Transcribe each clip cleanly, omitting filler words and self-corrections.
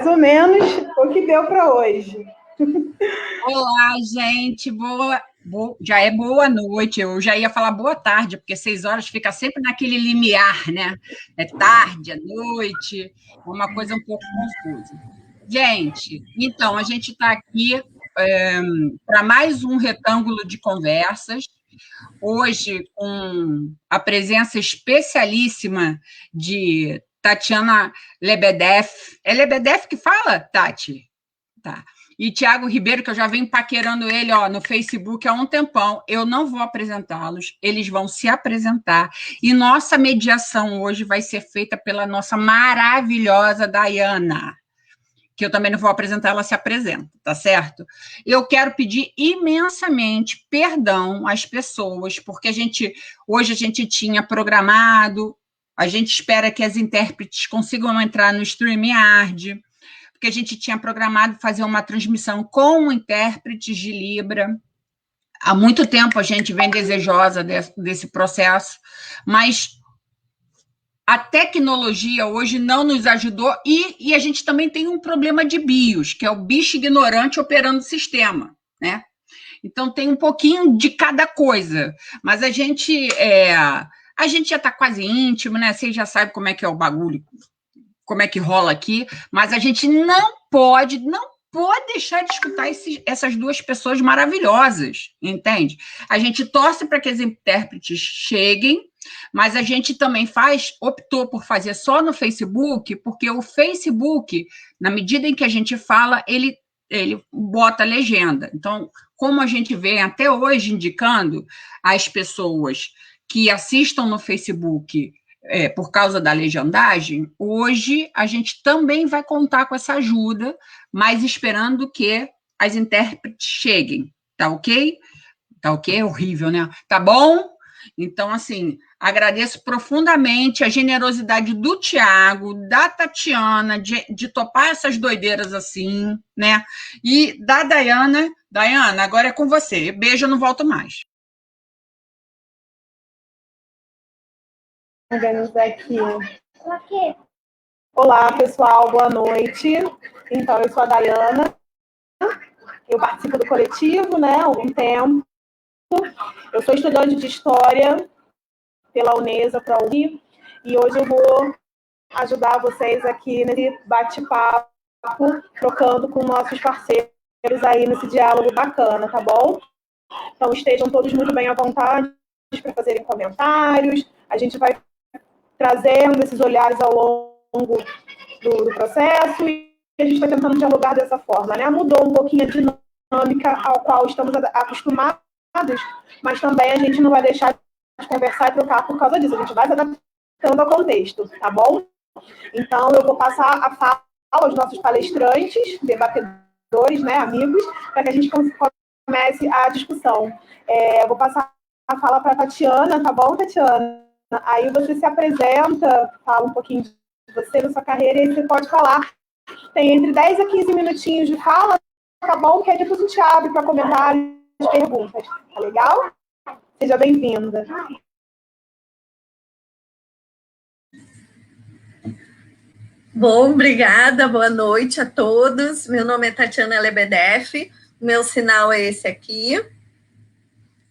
ou menos o que deu para hoje. Olá, gente, já é boa noite, eu já ia falar boa tarde, porque 6 horas fica sempre naquele limiar, né? É tarde, é noite, é uma coisa um pouco confusa. Gente, então, a gente está aqui para mais um retângulo de conversas, hoje com a presença especialíssima de Tatiana Lebedev. É Lebedev que fala, Tati? Tá. E Tiago Ribeiro, que eu já venho paquerando ele no Facebook há um tempão, eu não vou apresentá-los, eles vão se apresentar. E nossa mediação hoje vai ser feita pela nossa maravilhosa Dayana, que eu também não vou apresentar, ela se apresenta, tá certo? Eu quero pedir imensamente perdão às pessoas, porque hoje a gente tinha programado, a gente espera que as intérpretes consigam entrar no StreamYard, porque a gente tinha programado fazer uma transmissão com intérpretes de Libra. Há muito tempo a gente vem desejosa desse processo, mas a tecnologia hoje não nos ajudou e a gente também tem um problema de BIOS, que é o bicho ignorante operando o sistema, né? Então tem um pouquinho de cada coisa, mas a gente já está quase íntimo, né? Vocês já sabem como é que é o bagulho, como é que rola aqui, mas a gente não pode deixar de escutar essas duas pessoas maravilhosas, entende? A gente torce para que as intérpretes cheguem, mas a gente também optou por fazer só no Facebook, porque o Facebook, na medida em que a gente fala, ele bota legenda. Então, como a gente vem até hoje indicando as pessoas que assistam no Facebook por causa da legendagem, hoje a gente também vai contar com essa ajuda, mas esperando que as intérpretes cheguem, tá ok? Tá ok? É horrível, né? Tá bom? Então, assim, agradeço profundamente a generosidade do Tiago, da Tatiana, de topar essas doideiras assim, né? E da Dayana. Dayana, agora é com você. Beijo, eu não volto mais. Organizar aqui. Olá, pessoal, boa noite. Então, eu sou a Dayana, eu participo do coletivo, né, há algum tempo. Eu sou estudante de História pela Unesa, para UNI, e hoje eu vou ajudar vocês aqui nesse bate-papo, trocando com nossos parceiros aí nesse diálogo bacana, tá bom? Então, estejam todos muito bem à vontade para fazerem comentários. A gente vai trazendo esses olhares ao longo do processo e a gente está tentando dialogar dessa forma, né? Mudou um pouquinho a dinâmica ao qual estamos acostumados, mas também a gente não vai deixar de conversar e trocar por causa disso. A gente vai se adaptando ao contexto, tá bom? Então, eu vou passar a fala aos nossos palestrantes, debatedores, né, amigos, para que a gente comece a discussão. Eu vou passar a fala para a Tatiana, tá bom, Tatiana? Aí você se apresenta, fala um pouquinho de você, da sua carreira, e aí você pode falar. Tem entre 10 a 15 minutinhos de fala, tá bom? Que aí depois a gente abre para comentários e perguntas. Tá legal? Seja bem-vinda. Bom, obrigada, boa noite a todos. Meu nome é Tatiana Lebedev, meu sinal é esse aqui.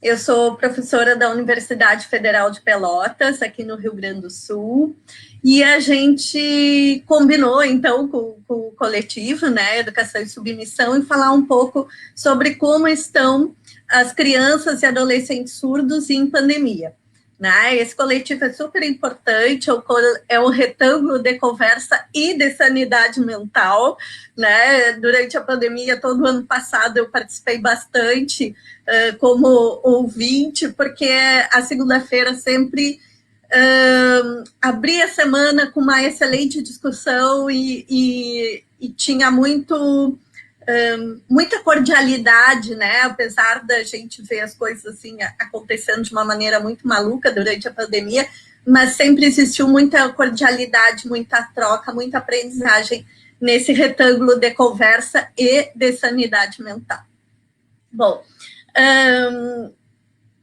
Eu sou professora da Universidade Federal de Pelotas, aqui no Rio Grande do Sul, e a gente combinou, então, com o coletivo, né, Educação e Submissão, em falar um pouco sobre como estão as crianças e adolescentes surdos em pandemia. Né? Esse coletivo é super importante, é um retângulo de conversa e de sanidade mental. Né? Durante a pandemia, todo ano passado, eu participei bastante como ouvinte, porque a segunda-feira sempre abria a semana com uma excelente discussão e tinha muita cordialidade, né? Apesar da gente ver as coisas assim acontecendo de uma maneira muito maluca durante a pandemia, mas sempre existiu muita cordialidade, muita troca, muita aprendizagem nesse retângulo de conversa e de sanidade mental. Bom,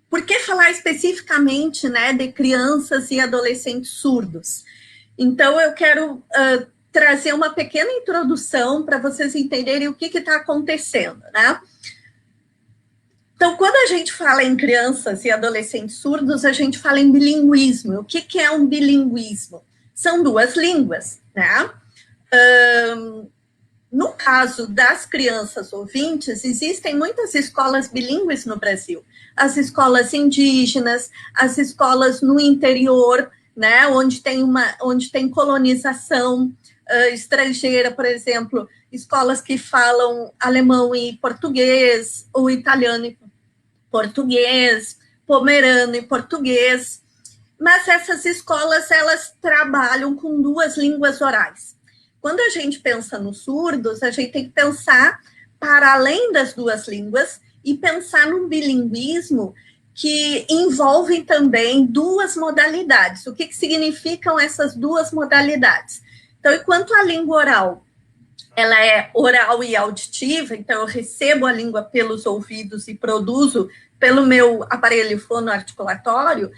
por que falar especificamente, né, de crianças e adolescentes surdos? Então, eu quero trazer uma pequena introdução para vocês entenderem o que está acontecendo, né? Então, quando a gente fala em crianças e adolescentes surdos, a gente fala em bilinguismo. O que é um bilinguismo? São duas línguas, né? No caso das crianças ouvintes, existem muitas escolas bilíngues no Brasil. As escolas indígenas, as escolas no interior, né, onde tem colonização estrangeira, por exemplo, escolas que falam alemão e português, ou italiano e português, pomerano e português. Mas essas escolas, elas trabalham com duas línguas orais. Quando a gente pensa nos surdos, a gente tem que pensar para além das duas línguas e pensar num bilinguismo que envolve também duas modalidades. O que significam essas duas modalidades? Então, enquanto a língua oral, ela é oral e auditiva, então eu recebo a língua pelos ouvidos e produzo pelo meu aparelho fonoarticulatório,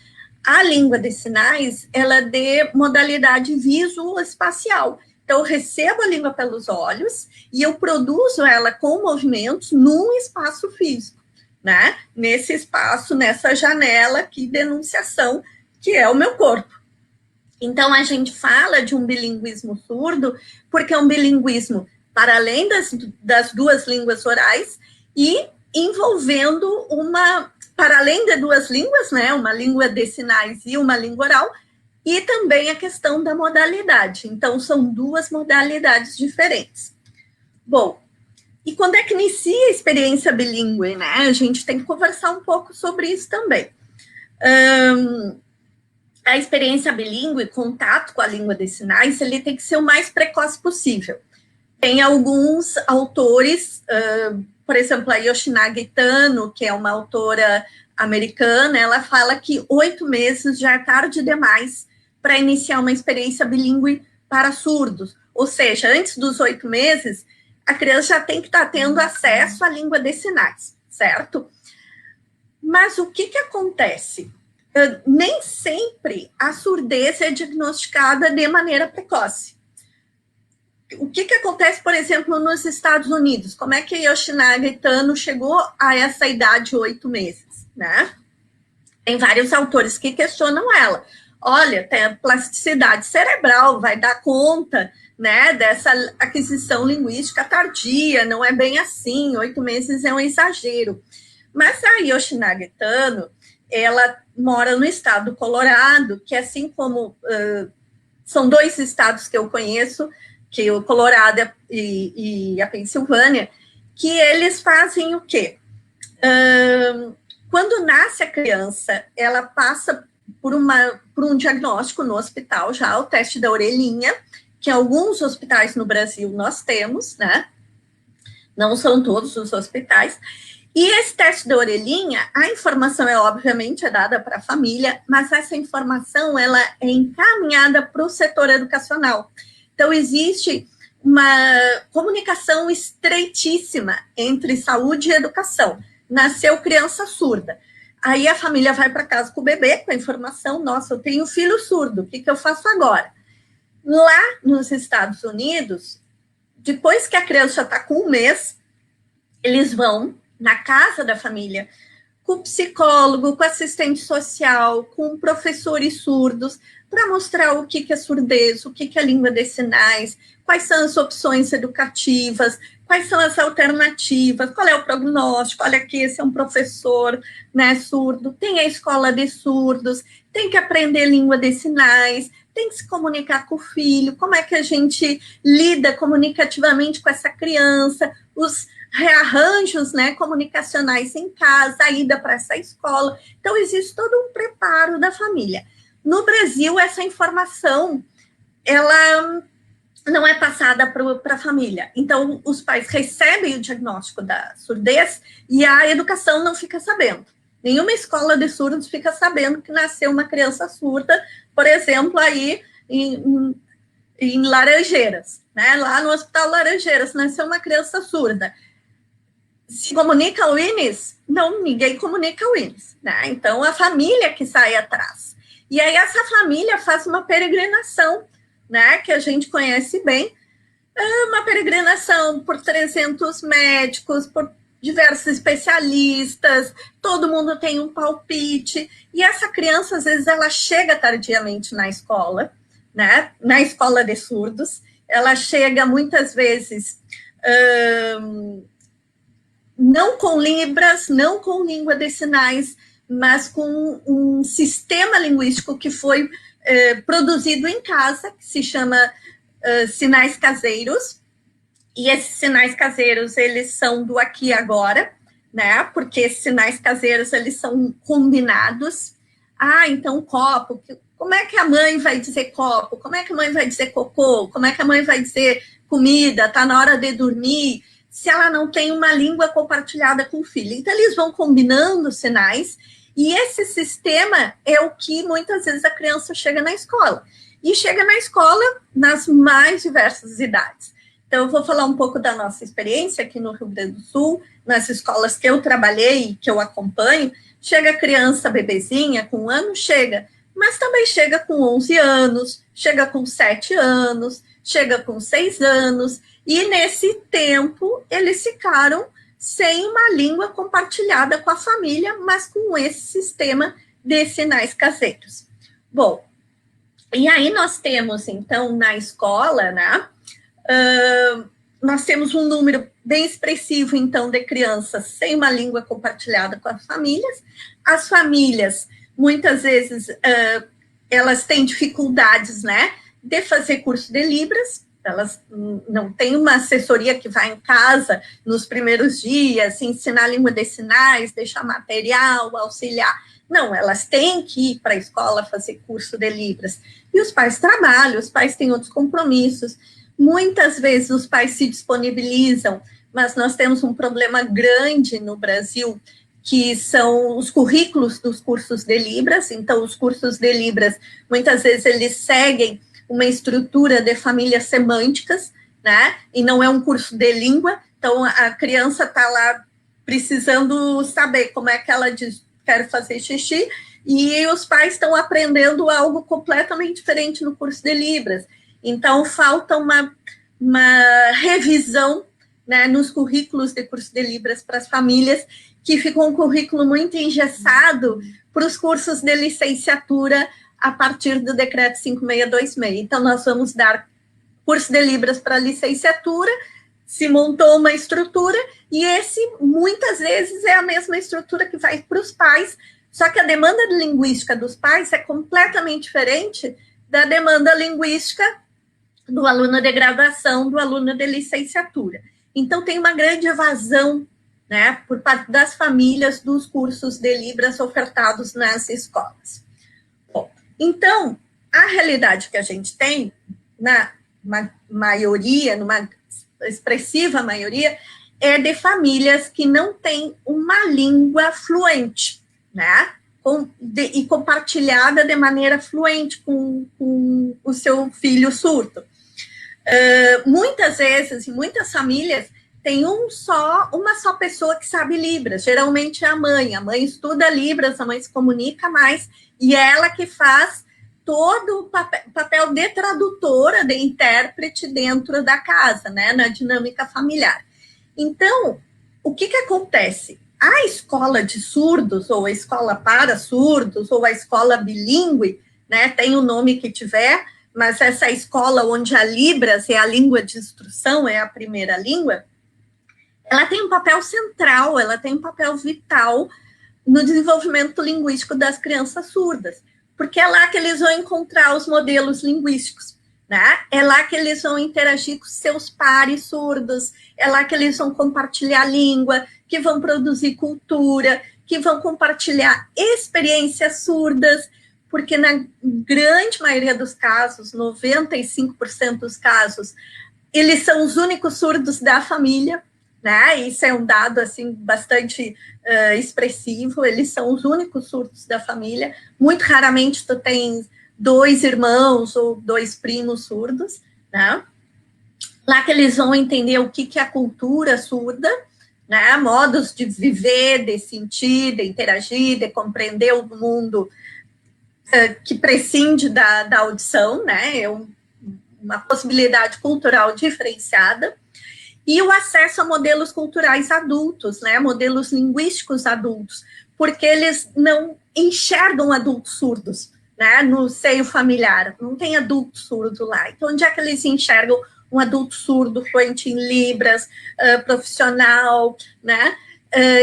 a língua de sinais, ela é de modalidade visoespacial. Então, eu recebo a língua pelos olhos e eu produzo ela com movimentos num espaço físico, né? Nesse espaço, nessa janela aqui de enunciação, que é o meu corpo. Então, a gente fala de um bilinguismo surdo, porque é um bilinguismo para além das duas línguas orais e envolvendo para além de duas línguas, né? Uma língua de sinais e uma língua oral, e também a questão da modalidade. Então, são duas modalidades diferentes. Bom, e quando é que inicia a experiência bilíngue, né? A gente tem que conversar um pouco sobre isso também. A experiência bilíngue, contato com a língua de sinais, ele tem que ser o mais precoce possível. Tem alguns autores, por exemplo, a Yoshinage Tano, que é uma autora americana, ela fala que 8 meses já é tarde demais para iniciar uma experiência bilíngue para surdos. Ou seja, antes dos 8 meses, a criança já tem que estar tendo acesso à língua de sinais, certo? Mas o que acontece? Nem sempre a surdez é diagnosticada de maneira precoce. O que acontece, por exemplo, nos Estados Unidos? Como é que Yoshinage Tano chegou a essa idade, 8 meses, né? Tem vários autores que questionam ela. Olha, tem a plasticidade cerebral, vai dar conta, né, dessa aquisição linguística tardia, não é bem assim, 8 meses é um exagero. Mas a Yoshinage Tano, ela mora no estado do Colorado, que assim como são 2 estados que eu conheço, que o Colorado e a Pensilvânia, que eles fazem o quê? Quando nasce a criança, ela passa por um diagnóstico no hospital já, o teste da orelhinha, que alguns hospitais no Brasil nós temos, né? Não são todos os hospitais. E esse teste da orelhinha, a informação obviamente é dada para a família, mas essa informação ela é encaminhada para o setor educacional. Então, existe uma comunicação estreitíssima entre saúde e educação. Nasceu criança surda. Aí a família vai para casa com o bebê, com a informação, nossa, eu tenho filho surdo, o que eu faço agora? Lá nos Estados Unidos, depois que a criança está com 1 mês, eles vão na casa da família, com psicólogo, com assistente social, com professores surdos, para mostrar o que é surdez, o que é língua de sinais, quais são as opções educativas, quais são as alternativas, qual é o prognóstico, olha aqui, esse é um professor, né, surdo, tem a escola de surdos, tem que aprender língua de sinais, tem que se comunicar com o filho, como é que a gente lida comunicativamente com essa criança, os rearranjos, né, comunicacionais em casa, a ida para essa escola. Então, existe todo um preparo da família. No Brasil, essa informação, ela não é passada para a família. Então, os pais recebem o diagnóstico da surdez e a educação não fica sabendo. Nenhuma escola de surdos fica sabendo que nasceu uma criança surda, por exemplo, aí em Laranjeiras, né? Lá no Hospital Laranjeiras, nasceu uma criança surda. Se comunica ao INES? Não, ninguém comunica ao INES, né? Então, a família que sai atrás. E aí, essa família faz uma peregrinação né, que a gente conhece bem, uma peregrinação por 300 médicos, por diversos especialistas, todo mundo tem um palpite, e essa criança, às vezes, ela chega tardiamente na escola, né, na escola de surdos, ela chega muitas vezes não com libras, não com língua de sinais, mas com um sistema linguístico que foi produzido em casa, que se chama sinais caseiros, e esses sinais caseiros, eles são do aqui e agora, né, porque esses sinais caseiros, eles são combinados. Então copo, como é que a mãe vai dizer copo? Como é que a mãe vai dizer cocô? Como é que a mãe vai dizer comida? Tá na hora de dormir? Se ela não tem uma língua compartilhada com o filho. Então, eles vão combinando sinais, e esse sistema é o que muitas vezes a criança chega na escola. E chega na escola nas mais diversas idades. Então, eu vou falar um pouco da nossa experiência aqui no Rio Grande do Sul, nas escolas que eu trabalhei, que eu acompanho. Chega criança bebezinha, com 1 ano, chega, mas também chega com 11 anos, chega com 7 anos, chega com 6 anos, e nesse tempo eles ficaram sem uma língua compartilhada com a família, mas com esse sistema de sinais caseiros. Bom, e aí nós temos, então, na escola, né, nós temos um número bem expressivo, então, de crianças sem uma língua compartilhada com as famílias. As famílias, muitas vezes, elas têm dificuldades, né, de fazer curso de Libras. Elas não têm uma assessoria que vai em casa nos primeiros dias, ensinar a língua de sinais, deixar material, auxiliar. Não, elas têm que ir para a escola fazer curso de Libras. E os pais trabalham, os pais têm outros compromissos. Muitas vezes os pais se disponibilizam, mas nós temos um problema grande no Brasil, que são os currículos dos cursos de Libras. Então, os cursos de Libras, muitas vezes, eles seguem uma estrutura de famílias semânticas, né? E não é um curso de língua. Então, a criança está lá precisando saber como é que ela diz, quero fazer xixi, e os pais estão aprendendo algo completamente diferente no curso de Libras. Então, falta uma revisão, né, nos currículos de curso de Libras para as famílias, que ficou um currículo muito engessado para os cursos de licenciatura a partir do decreto 5626. Então, nós vamos dar curso de Libras para licenciatura, se montou uma estrutura, e esse, muitas vezes, é a mesma estrutura que vai para os pais, só que a demanda linguística dos pais é completamente diferente da demanda linguística do aluno de graduação, do aluno de licenciatura. Então, tem uma grande evasão, né, por parte das famílias dos cursos de Libras ofertados nas escolas. Bom, então, a realidade que a gente tem, na maioria, numa expressiva maioria, é de famílias que não têm uma língua fluente, né, e compartilhada de maneira fluente com o seu filho surdo. Muitas vezes, em muitas famílias, tem uma só pessoa que sabe Libras, geralmente é a mãe estuda Libras, a mãe se comunica mais, e é ela que faz todo o papel de tradutora, de intérprete dentro da casa, né, na dinâmica familiar. Então, o que acontece? A escola de surdos, ou a escola para surdos, ou a escola bilíngue, né, tem o nome que tiver, mas essa escola onde a Libras é a língua de instrução, é a primeira língua, ela tem um papel central, ela tem um papel vital no desenvolvimento linguístico das crianças surdas, porque é lá que eles vão encontrar os modelos linguísticos, né? É lá que eles vão interagir com seus pares surdos, é lá que eles vão compartilhar língua, que vão produzir cultura, que vão compartilhar experiências surdas, porque na grande maioria dos casos, 95% dos casos, eles são os únicos surdos da família, né? Isso é um dado assim bastante expressivo. Eles são os únicos surdos da família. Muito raramente tu tens 2 irmãos ou 2 primos surdos, né? Lá que eles vão entender o que é a cultura surda, né? Modos de viver, de sentir, de interagir, de compreender o mundo que prescinde da audição, né? uma possibilidade cultural diferenciada, e o acesso a modelos culturais adultos, né, modelos linguísticos adultos, porque eles não enxergam adultos surdos, né, no seio familiar, não tem adulto surdo lá. Então, onde é que eles enxergam um adulto surdo, fluente em Libras, profissional, né?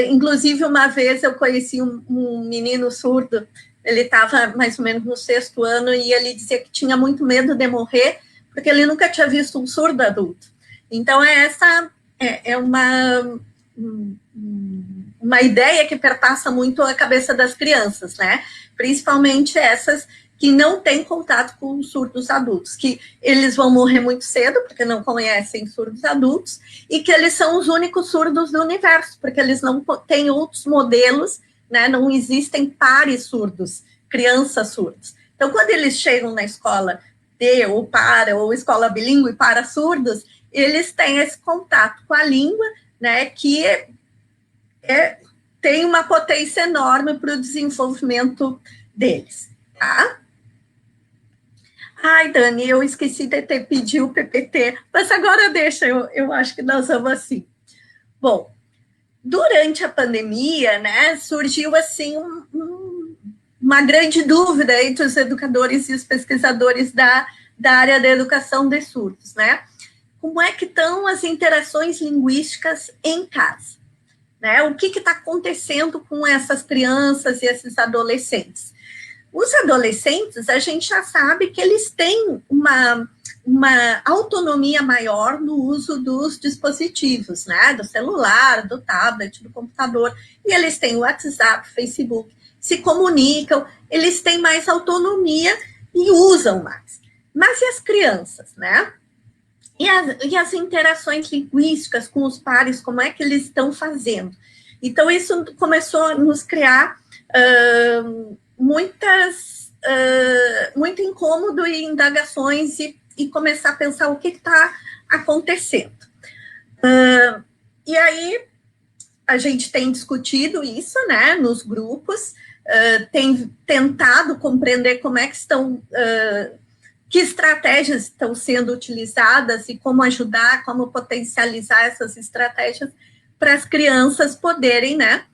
Inclusive, uma vez eu conheci um menino surdo, ele estava mais ou menos no 6º ano, e ele dizia que tinha muito medo de morrer, porque ele nunca tinha visto um surdo adulto. Então, essa é uma ideia que perpassa muito a cabeça das crianças, né? Principalmente essas que não têm contato com surdos adultos, que eles vão morrer muito cedo, porque não conhecem surdos adultos, e que eles são os únicos surdos do universo, porque eles não têm outros modelos, né? Não existem pares surdos, crianças surdas. Então, quando eles chegam na escola ou escola bilíngue para surdos, eles têm esse contato com a língua, né? Que tem uma potência enorme para o desenvolvimento deles, tá? Ai, Dani, eu esqueci de te pedir o PPT, mas agora deixa, eu acho que nós vamos assim. Bom, durante a pandemia, né, surgiu, assim, uma grande dúvida entre os educadores e os pesquisadores da área da educação de surdos, né? Como é que estão as interações linguísticas em casa? Né? O que está acontecendo com essas crianças e esses adolescentes? Os adolescentes, a gente já sabe que eles têm uma autonomia maior no uso dos dispositivos, né? Do celular, do tablet, do computador, e eles têm o WhatsApp, Facebook, se comunicam, eles têm mais autonomia e usam mais. Mas e as crianças, né? E as interações linguísticas com os pares, como é que eles estão fazendo? Então, isso começou a nos criar muito incômodo e indagações e começar a pensar o que está acontecendo. E aí, a gente tem discutido isso, né, nos grupos, tem tentado compreender como é que estão... que estratégias estão sendo utilizadas e como ajudar, como potencializar essas estratégias para as crianças poderem, né,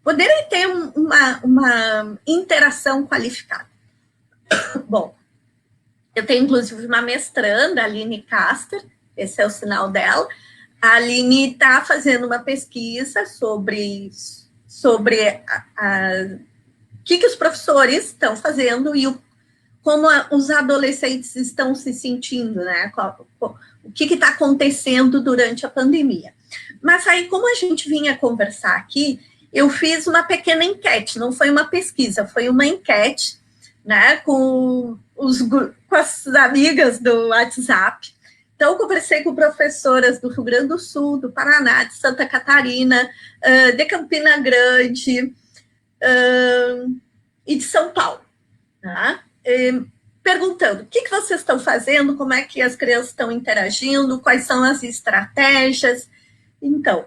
poderem ter uma interação qualificada. Bom, eu tenho, inclusive, uma mestranda, a Aline Caster, esse é o sinal dela. A Aline está fazendo uma pesquisa sobre o que os professores estão fazendo e como os adolescentes estão se sentindo, né? O que está acontecendo durante a pandemia. Mas aí, como a gente vinha conversar aqui, eu fiz uma pequena enquete, não foi uma pesquisa, foi uma enquete, né, com as amigas do WhatsApp. Então, eu conversei com professoras do Rio Grande do Sul, do Paraná, de Santa Catarina, de Campina Grande, e de São Paulo, tá? Perguntando o que vocês estão fazendo, como é que as crianças estão interagindo, quais são as estratégias. Então,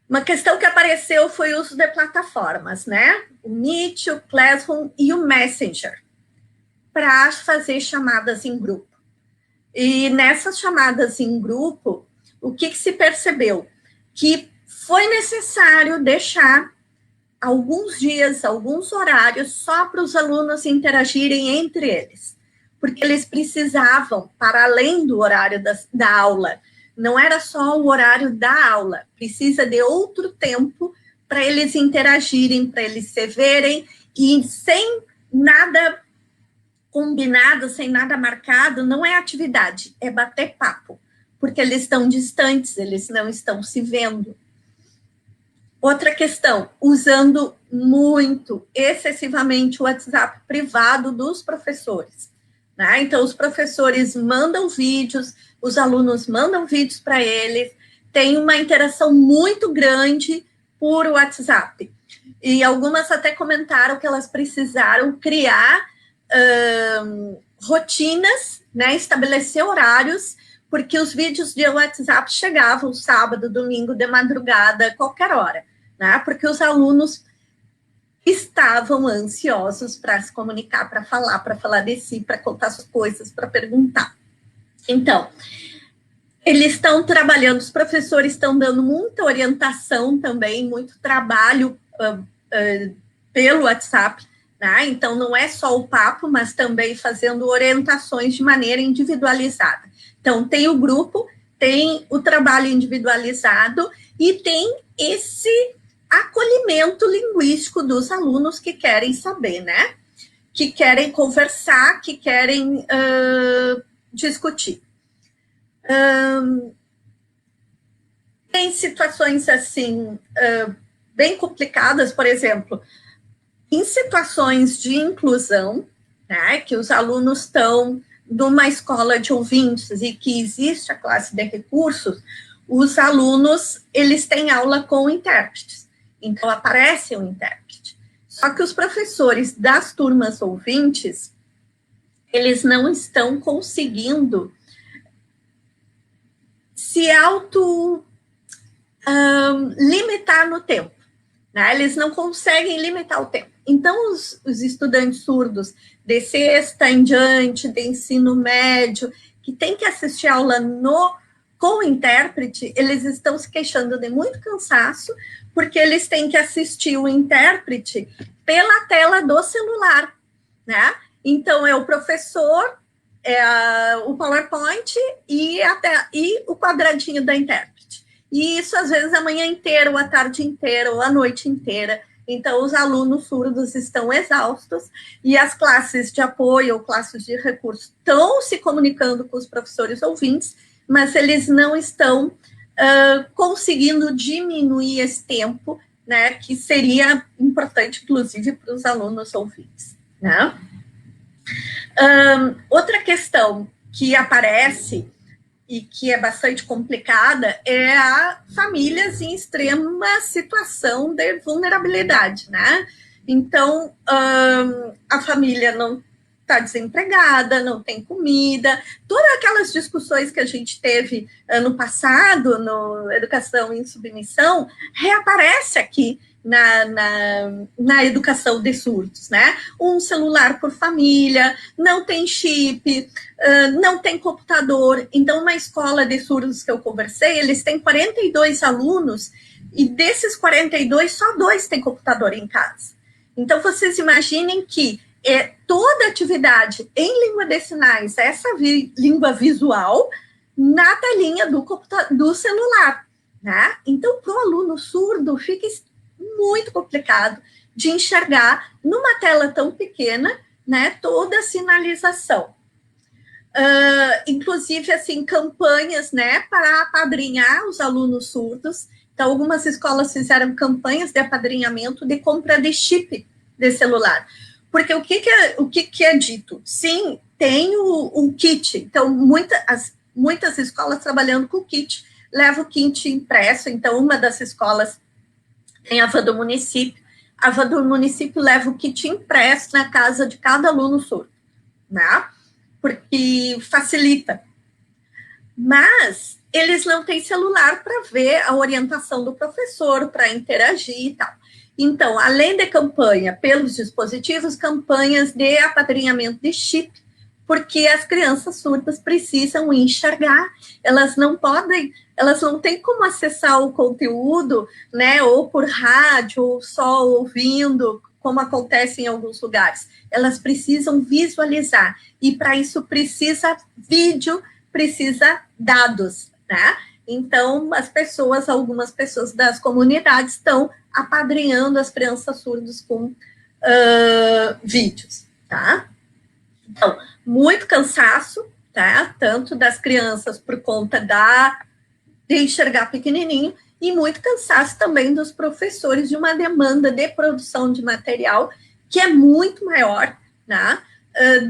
uma questão que apareceu foi o uso de plataformas, né? O Meet, o Classroom e o Messenger, para fazer chamadas em grupo. E nessas chamadas em grupo, o que se percebeu? Que foi necessário deixar alguns dias, alguns horários, só para os alunos interagirem entre eles, porque eles precisavam, para além do horário da aula, não era só o horário da aula, precisa de outro tempo para eles interagirem, para eles se verem, e sem nada combinado, sem nada marcado, não é atividade, é bater papo, porque eles estão distantes, eles não estão se vendo. Outra questão, usando muito, excessivamente, o WhatsApp privado dos professores, né? Então, os professores mandam vídeos, os alunos mandam vídeos para eles, tem uma interação muito grande por WhatsApp. E algumas até comentaram que elas precisaram criar rotinas, né? Estabelecer horários, porque os vídeos de WhatsApp chegavam sábado, domingo, de madrugada, qualquer hora. Né? Porque os alunos estavam ansiosos para se comunicar, para falar de si, para contar as coisas, para perguntar. Então, eles estão trabalhando, os professores estão dando muita orientação também, muito trabalho pelo WhatsApp, né? Então, não é só o papo, mas também fazendo orientações de maneira individualizada. Então, tem o grupo, tem o trabalho individualizado e tem esse acolhimento linguístico dos alunos que querem saber, né? Que querem conversar, que querem discutir. Tem situações assim bem complicadas, por exemplo, em situações de inclusão, né, que os alunos estão numa escola de ouvintes e que existe a classe de recursos, os alunos, eles têm aula com intérpretes. Então, aparece um intérprete. Só que os professores das turmas ouvintes, eles não estão conseguindo se limitar no tempo, né? Eles não conseguem limitar o tempo. Então, os estudantes surdos de sexta em diante, de ensino médio, que tem que assistir aula com o intérprete, eles estão se queixando de muito cansaço, porque eles têm que assistir o intérprete pela tela do celular, né? Então, é o professor, o PowerPoint e o quadradinho da intérprete. E isso, às vezes, a manhã inteira, ou a tarde inteira, ou a noite inteira. Então, os alunos surdos estão exaustos e as classes de apoio ou classes de recurso estão se comunicando com os professores ouvintes, mas eles não estão conseguindo diminuir esse tempo, né, que seria importante, inclusive, para os alunos ouvintes, né? Outra questão que aparece e que é bastante complicada é a famílias em extrema situação de vulnerabilidade, né? Então, a família não está desempregada, não tem comida, todas aquelas discussões que a gente teve ano passado no Educação em Submissão, reaparece aqui na educação de surdos, né? Um celular por família, não tem chip, não tem computador. Então, uma escola de surdos que eu conversei, eles têm 42 alunos e desses 42, só 2 têm computador em casa. Então, vocês imaginem que toda atividade em língua de sinais, essa língua visual, na telinha do celular, né? Então, para o aluno surdo, fica muito complicado de enxergar numa tela tão pequena, né, toda a sinalização. Inclusive, assim, campanhas, né, para apadrinhar os alunos surdos. Então, algumas escolas fizeram campanhas de apadrinhamento de compra de chip de celular. Porque o que é dito? Sim, tem o kit. Então, muitas escolas trabalhando com o kit, leva o kit impresso. Então, uma das escolas tem a van do município. A van do município leva o kit impresso na casa de cada aluno surdo, né? Porque facilita. Mas eles não têm celular para ver a orientação do professor, para interagir e tal. Então, além de campanha pelos dispositivos, campanhas de apadrinhamento de chip, porque as crianças surdas precisam enxergar, elas não têm como acessar o conteúdo, né, ou por rádio, ou só ouvindo, como acontece em alguns lugares. Elas precisam visualizar, e para isso precisa vídeo, precisa dados, né? Então, algumas pessoas das comunidades estão apadrinhando as crianças surdas com vídeos, tá? Então, muito cansaço, tá? Tanto das crianças por conta de enxergar pequenininho, e muito cansaço também dos professores de uma demanda de produção de material que é muito maior, né,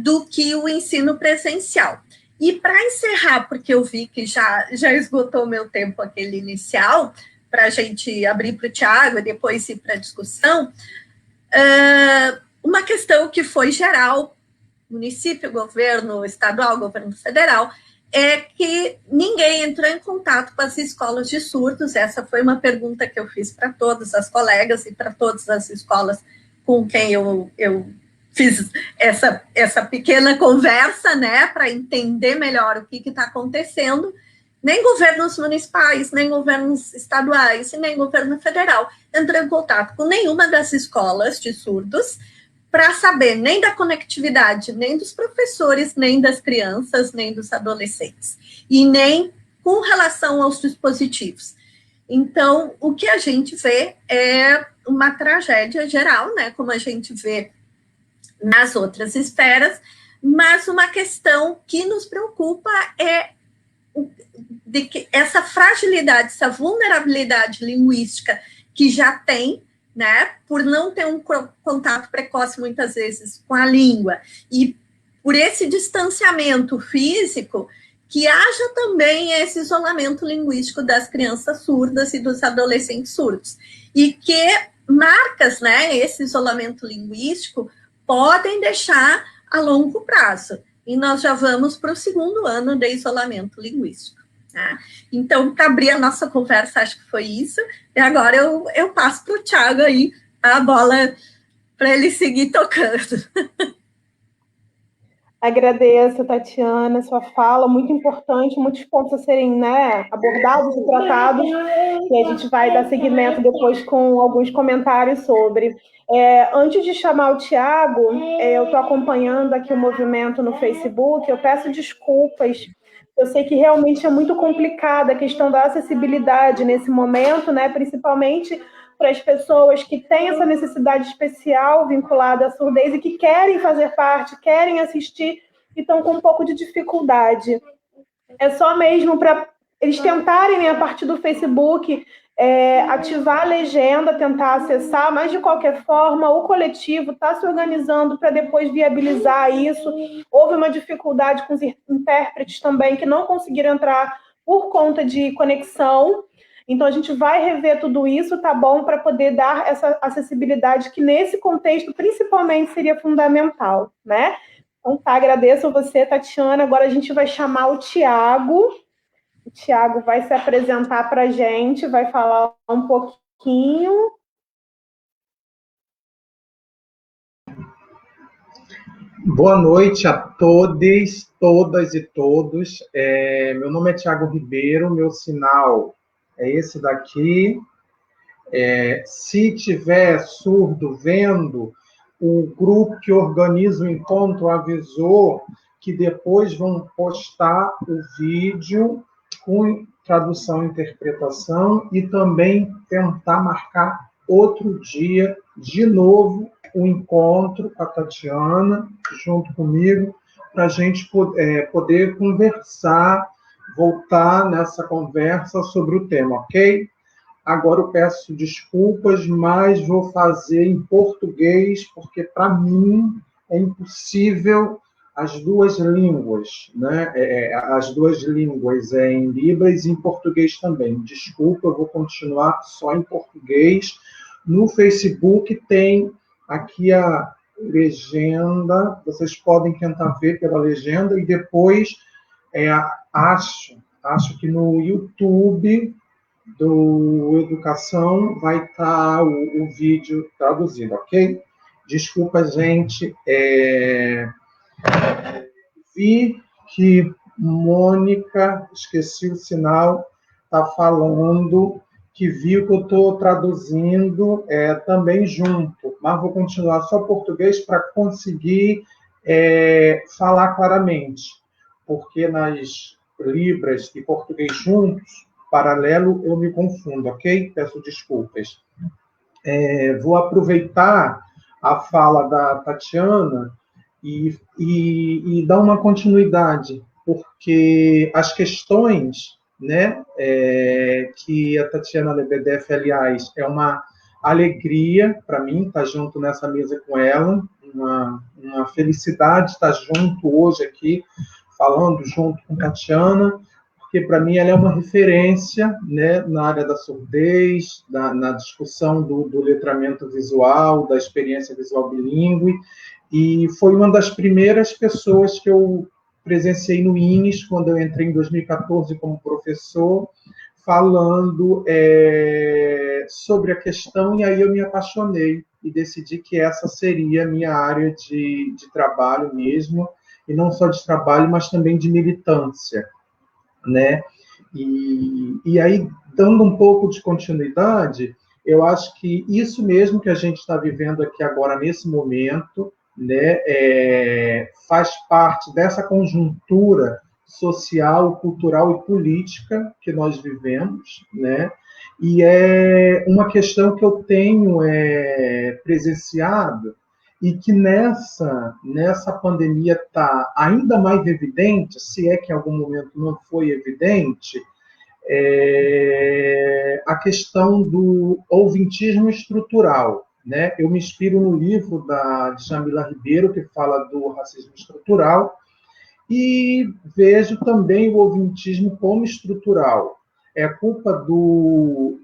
do que o ensino presencial. E para encerrar, porque eu vi que já esgotou o meu tempo aquele inicial, para a gente abrir para o Tiago e depois ir para a discussão, uma questão que foi geral, município, governo estadual, governo federal, é que ninguém entrou em contato com as escolas de surdos. Essa foi uma pergunta que eu fiz para todas as colegas e para todas as escolas com quem eu fiz essa pequena conversa, né, para entender melhor o que está acontecendo. Nem governos municipais, nem governos estaduais e nem governo federal entrou em contato com nenhuma das escolas de surdos para saber nem da conectividade, nem dos professores, nem das crianças, nem dos adolescentes, e nem com relação aos dispositivos. Então, o que a gente vê é uma tragédia geral, né, como a gente vê nas outras esferas, mas uma questão que nos preocupa é de que essa fragilidade, essa vulnerabilidade linguística que já tem, né, por não ter um contato precoce, muitas vezes, com a língua, e por esse distanciamento físico, que haja também esse isolamento linguístico das crianças surdas e dos adolescentes surdos. E que marcas, né, esse isolamento linguístico, podem deixar a longo prazo. E nós já vamos para o 2º ano de isolamento linguístico. Tá? Então, para abrir a nossa conversa, acho que foi isso. E agora eu passo para o Thiago aí a bola para ele seguir tocando. Agradeço, Tatiana, sua fala, muito importante, muitos pontos a serem, né, abordados e tratados, e a gente vai dar seguimento depois com alguns comentários sobre. Antes de chamar o Thiago, eu estou acompanhando aqui o movimento no Facebook, eu peço desculpas, eu sei que realmente é muito complicada a questão da acessibilidade nesse momento, né, principalmente para as pessoas que têm essa necessidade especial vinculada à surdez e que querem fazer parte, querem assistir e estão com um pouco de dificuldade. É só mesmo para eles tentarem, né, a partir do Facebook, ativar a legenda, tentar acessar, mas, de qualquer forma, o coletivo está se organizando para depois viabilizar isso. Houve uma dificuldade com os intérpretes também, que não conseguiram entrar por conta de conexão. Então, a gente vai rever tudo isso, tá bom? Para poder dar essa acessibilidade que, nesse contexto, principalmente, seria fundamental, né? Então, tá, agradeço você, Tatiana. Agora a gente vai chamar o Thiago. O Thiago vai se apresentar para a gente, vai falar um pouquinho. Boa noite a todos, todas e todos. Meu nome é Thiago Ribeiro, meu sinal é esse daqui. Se tiver surdo vendo, o grupo que organiza o encontro avisou que depois vão postar o vídeo com tradução e interpretação e também tentar marcar outro dia, de novo, o encontro com a Tatiana, junto comigo, para a gente poder conversar, voltar nessa conversa sobre o tema, ok? Agora eu peço desculpas, mas vou fazer em português, porque para mim é impossível as duas línguas, né? As duas línguas em Libras e em português também. Desculpa, eu vou continuar só em português. No Facebook tem aqui a legenda, vocês podem tentar ver pela legenda, e depois acho que no YouTube do Educação vai estar o vídeo traduzido, ok? Desculpa, gente. Vi que Mônica, esqueci o sinal, está falando que viu que eu estou traduzindo também junto, mas vou continuar só português para conseguir falar claramente, porque nas Libras e português juntos, paralelo, eu me confundo, ok? Peço desculpas. Vou aproveitar a fala da Tatiana e dar uma continuidade, porque as questões, né, que a Tatiana Lebedeff, aliás, é uma alegria para mim estar junto nessa mesa com ela, uma felicidade estar junto hoje aqui, falando junto com a Tatiana, porque para mim ela é uma referência, né, na área da surdez, na discussão do letramento visual, da experiência visual bilíngue, e foi uma das primeiras pessoas que eu presenciei no INES, quando eu entrei em 2014 como professor, falando sobre a questão, e aí eu me apaixonei, e decidi que essa seria a minha área de trabalho mesmo, e não só de trabalho, mas também de militância, né? E aí, dando um pouco de continuidade, eu acho que isso mesmo que a gente está vivendo aqui agora, nesse momento, né, faz parte dessa conjuntura social, cultural e política que nós vivemos, né? E é uma questão que eu tenho presenciado e que nessa pandemia está ainda mais evidente, se é que em algum momento não foi evidente, a questão do ouvintismo estrutural, né? Eu me inspiro no livro de Jamila Ribeiro, que fala do racismo estrutural, e vejo também o ouvintismo como estrutural. É culpa do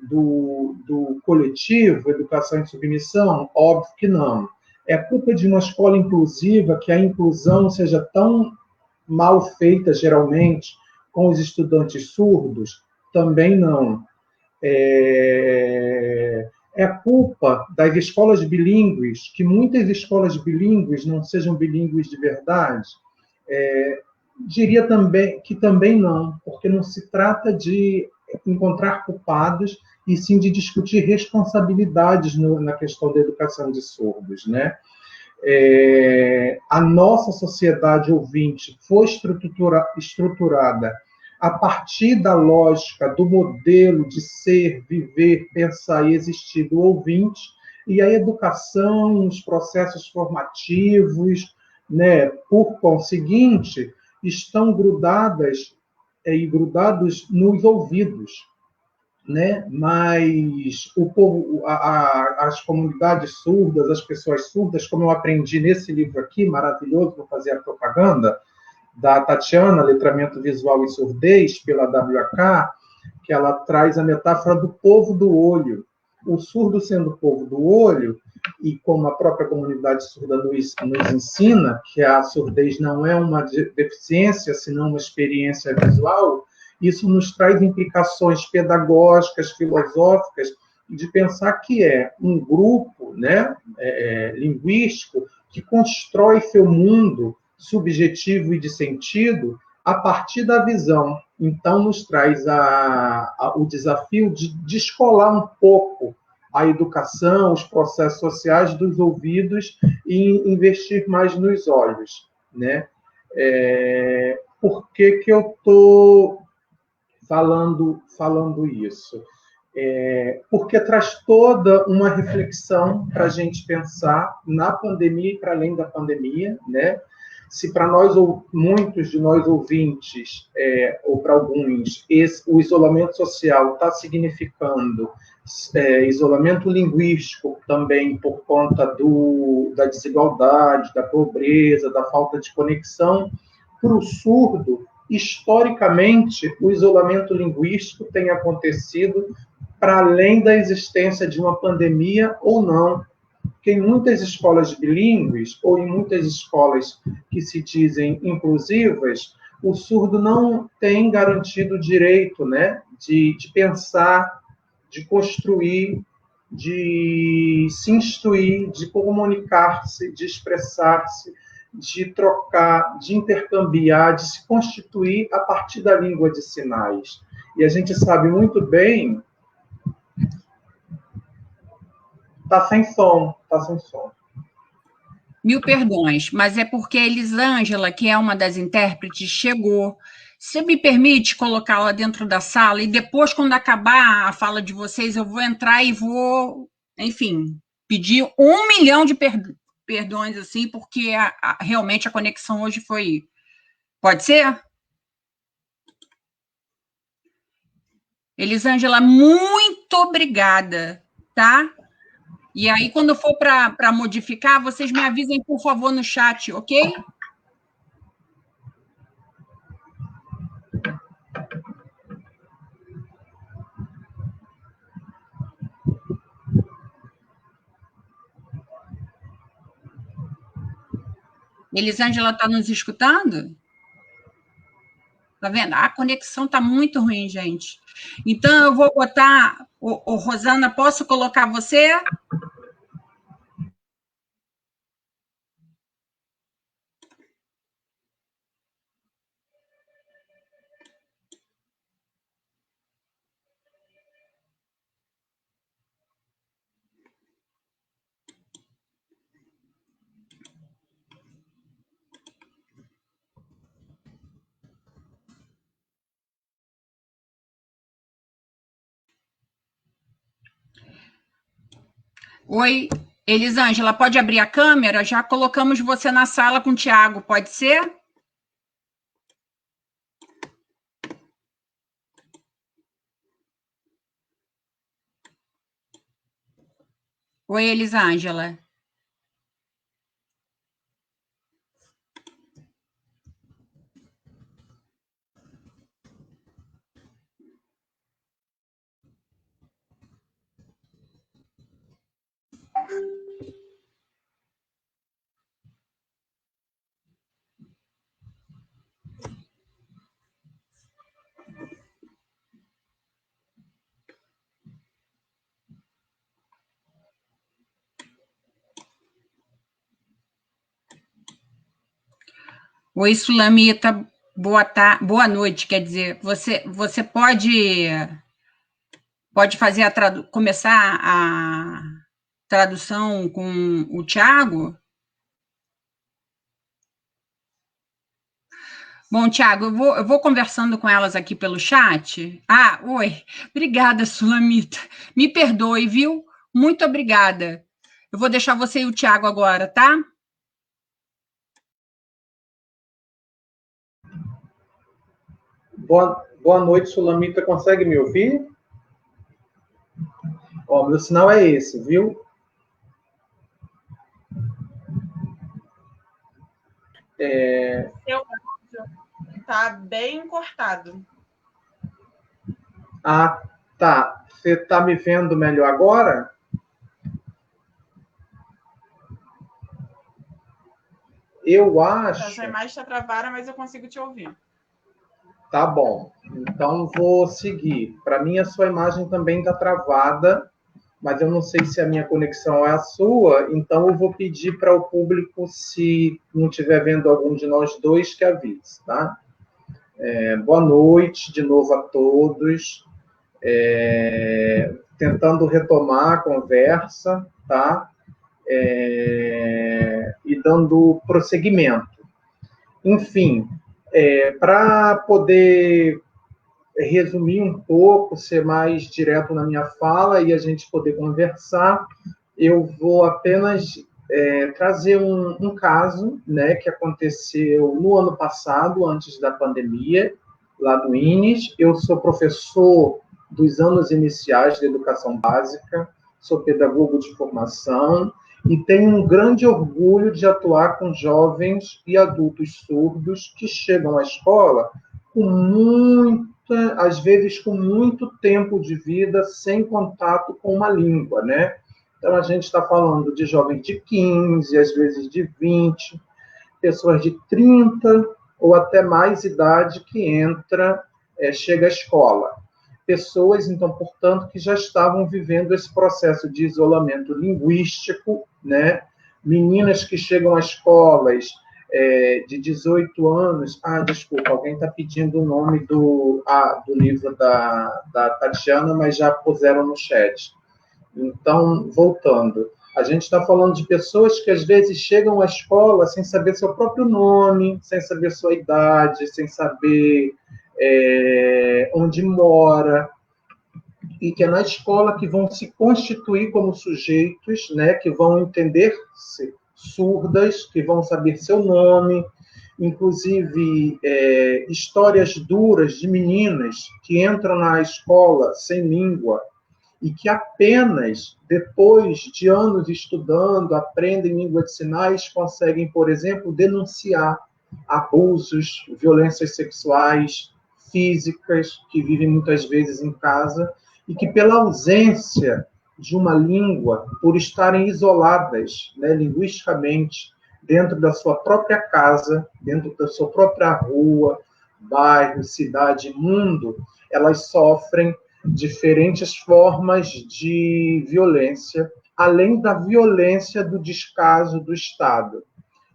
coletivo, educação em submissão? Óbvio que não. É culpa de uma escola inclusiva, que a inclusão seja tão mal feita, geralmente, com os estudantes surdos? Também não. É culpa das escolas bilíngues, que muitas escolas bilíngues não sejam bilíngues de verdade? Diria também que também não, porque não se trata de encontrar culpados, e sim de discutir responsabilidades na questão da educação de surdos, né? A nossa sociedade ouvinte foi estruturada a partir da lógica do modelo de ser, viver, pensar e existir do ouvinte, e a educação, os processos formativos, né, por conseguinte, estão grudados nos ouvidos, né? Mas o povo, as comunidades surdas, as pessoas surdas, como eu aprendi nesse livro aqui, maravilhoso, vou fazer a propaganda, da Tatiana, Letramento Visual e Surdez, pela WK, que ela traz a metáfora do povo do olho. O surdo sendo o povo do olho, e como a própria comunidade surda nos ensina, que a surdez não é uma deficiência, senão uma experiência visual, isso nos traz implicações pedagógicas, filosóficas, de pensar que é um grupo, né, linguístico que constrói seu mundo subjetivo e de sentido a partir da visão. Então, nos traz o desafio de descolar um pouco a educação, os processos sociais dos ouvidos e investir mais nos olhos, né? Por que eu estou falando isso? Porque traz toda uma reflexão para a gente pensar na pandemia e para além da pandemia, né? Se para nós, ou muitos de nós ouvintes, ou para alguns, o isolamento social está significando isolamento linguístico também por conta da desigualdade, da pobreza, da falta de conexão, para o surdo, historicamente, o isolamento linguístico tem acontecido para além da existência de uma pandemia ou não. Porque em muitas escolas bilíngues, ou em muitas escolas que se dizem inclusivas, o surdo não tem garantido o direito, né, de pensar, de construir, de se instruir, de comunicar-se, de expressar-se, de trocar, de intercambiar, de se constituir a partir da língua de sinais. E a gente sabe muito bem... Está sem som. Mil perdões, mas é porque a Elisângela, que é uma das intérpretes, chegou. Você me permite colocá-la dentro da sala e depois, quando acabar a fala de vocês, eu vou entrar e vou, enfim, pedir 1 milhão de perdões, assim, porque realmente a conexão hoje foi... Pode ser? Elisângela, muito obrigada, tá? E aí, quando for para modificar, vocês me avisem, por favor, no chat, ok? Elisângela está nos escutando? Tá vendo? A conexão está muito ruim, gente. Então, eu vou botar... Rosana, posso colocar você? Oi, Elisângela, pode abrir a câmera? Já colocamos você na sala com o Tiago, pode ser? Oi, Elisângela. Oi, Sulamita, boa noite, quer dizer, você pode fazer começar a tradução com o Tiago? Bom, Tiago, eu vou conversando com elas aqui pelo chat. Ah, oi, obrigada, Sulamita. Me perdoe, viu? Muito obrigada. Eu vou deixar você e o Tiago agora, tá? Boa noite, Sulamita. Consegue me ouvir? Ó, meu sinal é esse, viu? Seu áudio está bem cortado. Ah, tá. Você está me vendo melhor agora? Eu acho. A sua imagem está travada, mas eu consigo te ouvir. Tá bom. Então vou seguir. Para mim, a sua imagem também está travada, mas eu não sei se a minha conexão é a sua, então eu vou pedir para o público, se não estiver vendo algum de nós dois, que avise, tá? Boa noite de novo a todos. Tentando retomar a conversa, tá? E dando prosseguimento. Enfim, para poder resumir um pouco, ser mais direto na minha fala e a gente poder conversar, eu vou apenas trazer um caso, né, que aconteceu no ano passado, antes da pandemia, lá do INES. Eu sou professor dos anos iniciais de educação básica, sou pedagogo de formação e tenho um grande orgulho de atuar com jovens e adultos surdos que chegam à escola com às vezes com muito tempo de vida sem contato com uma língua, né? Então, a gente está falando de jovens de 15, às vezes de 20, pessoas de 30 ou até mais idade que chega à escola. Pessoas, então, portanto, que já estavam vivendo esse processo de isolamento linguístico, né? Meninas que chegam às escolas de 18 anos... desculpa, alguém está pedindo o nome do livro da Tatiana, mas já puseram no chat. Então, voltando, a gente está falando de pessoas que às vezes chegam à escola sem saber seu próprio nome, sem saber sua idade, sem saber onde mora, e que é na escola que vão se constituir como sujeitos, né, que vão entender-se surdas, que vão saber seu nome, inclusive histórias duras de meninas que entram na escola sem língua e que apenas depois de anos estudando, aprendem língua de sinais, conseguem, por exemplo, denunciar abusos, violências sexuais, físicas, que vivem muitas vezes em casa, e que pela ausência de uma língua, por estarem isoladas, né, linguisticamente, dentro da sua própria casa, dentro da sua própria rua, bairro, cidade, mundo, elas sofrem diferentes formas de violência, além da violência do descaso do Estado.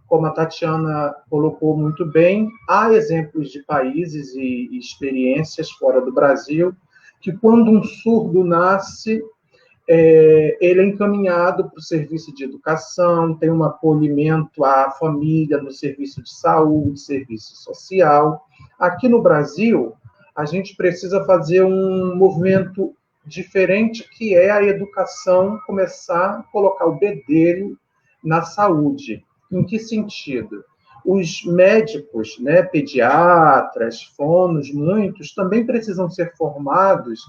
Como a Tatiana colocou muito bem, há exemplos de países e experiências fora do Brasil que, quando um surdo nasce, ele é encaminhado para o serviço de educação, tem um acolhimento à família no serviço de saúde, serviço social. Aqui no Brasil, a gente precisa fazer um movimento diferente que é a educação começar a colocar o bedelho na saúde. Em que sentido? Os médicos, né, pediatras, fonos, muitos, também precisam ser formados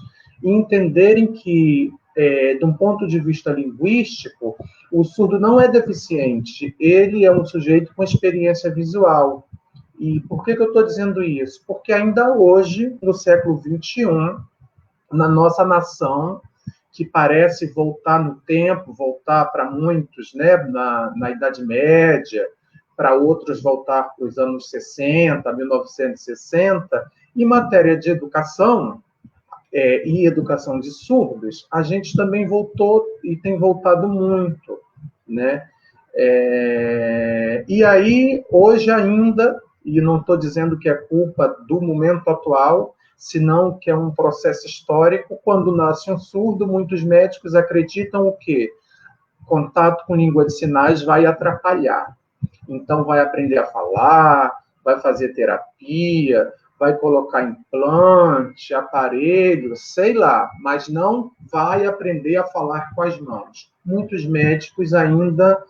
e entenderem que, de um ponto de vista linguístico, o surdo não é deficiente, ele é um sujeito com experiência visual. E por que eu estou dizendo isso? Porque ainda hoje, no século XXI, na nossa nação, que parece voltar no tempo, voltar para muitos, né, na Idade Média, para outros voltar para os anos 60, 1960, em matéria de educação e educação de surdos, a gente também voltou e tem voltado muito, né? E aí, hoje ainda, e não estou dizendo que é culpa do momento atual, senão que é um processo histórico, quando nasce um surdo, muitos médicos acreditam o quê? Contato com língua de sinais vai atrapalhar. Então, vai aprender a falar, vai fazer terapia, vai colocar implante, aparelho, sei lá, mas não vai aprender a falar com as mãos. Muitos médicos ainda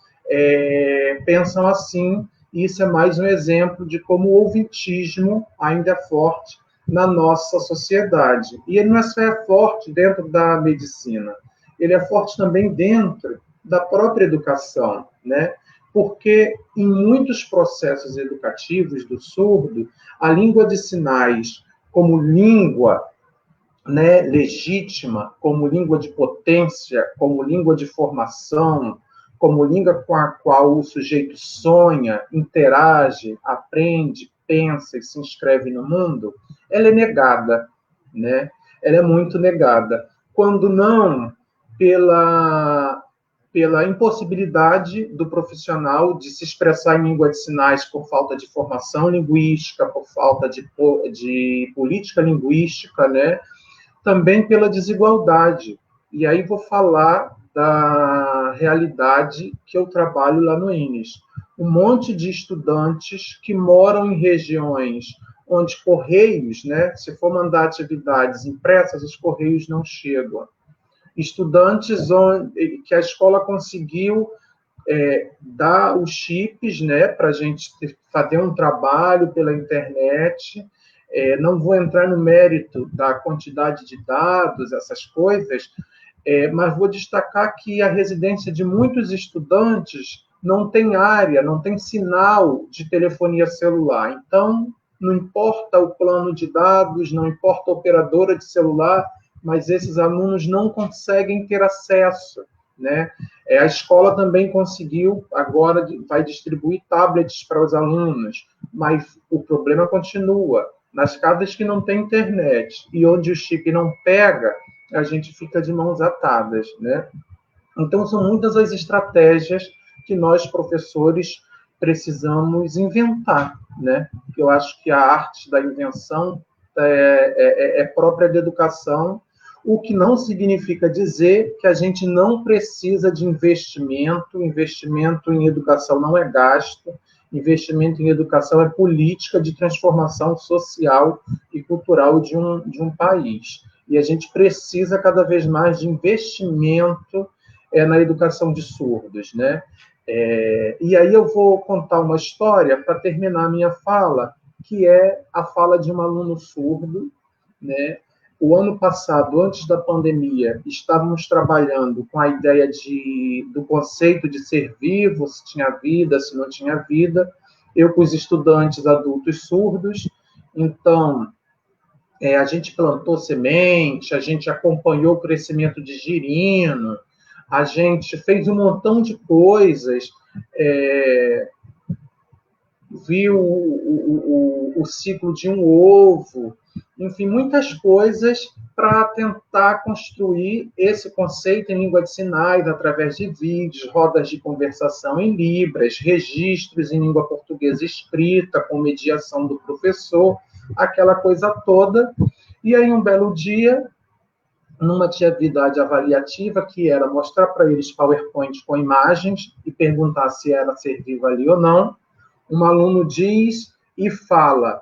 pensam assim, e isso é mais um exemplo de como o ouvintismo ainda é forte na nossa sociedade. E ele não é só forte dentro da medicina, ele é forte também dentro da própria educação, né? Porque em muitos processos educativos do surdo, a língua de sinais, como língua, né, legítima, como língua de potência, como língua de formação, como língua com a qual o sujeito sonha, interage, aprende, pensa e se inscreve no mundo, ela é negada, né? Ela é muito negada. Quando não pela impossibilidade do profissional de se expressar em língua de sinais por falta de formação linguística, por falta de política linguística, né? Também pela desigualdade. E aí vou falar da realidade que eu trabalho lá no INES. Um monte de estudantes que moram em regiões onde correios, né? Se for mandar atividades impressas, os correios não chegam. Estudantes que a escola conseguiu dar os chips, né, para a gente fazer um trabalho pela internet. Não vou entrar no mérito da quantidade de dados, essas coisas, mas vou destacar que a residência de muitos estudantes não tem área, não tem sinal de telefonia celular. Então, não importa o plano de dados, não importa a operadora de celular, mas esses alunos não conseguem ter acesso, né? A escola também conseguiu, agora vai distribuir tablets para os alunos, mas o problema continua. Nas casas que não tem internet e onde o chip não pega, a gente fica de mãos atadas, né? Então, são muitas as estratégias que nós, professores, precisamos inventar, né? Eu acho que a arte da invenção é própria da educação, o que não significa dizer que a gente não precisa de investimento. Investimento em educação não é gasto, investimento em educação é política de transformação social e cultural de um país. E a gente precisa cada vez mais de investimento na educação de surdos, né? E aí eu vou contar uma história para terminar a minha fala, que é a fala de um aluno surdo, né? O ano passado, antes da pandemia, estávamos trabalhando com a ideia do conceito de ser vivo, se tinha vida, se não tinha vida. Eu com os estudantes adultos surdos. Então, a gente plantou semente, a gente acompanhou o crescimento de girino, a gente fez um montão de coisas, viu o ciclo de um ovo, enfim, muitas coisas para tentar construir esse conceito em língua de sinais, através de vídeos, rodas de conversação em libras, registros em língua portuguesa escrita, com mediação do professor, aquela coisa toda. E aí, um belo dia, numa atividade avaliativa, que era mostrar para eles PowerPoint com imagens e perguntar se era ser vivo ali ou não, um aluno diz e fala: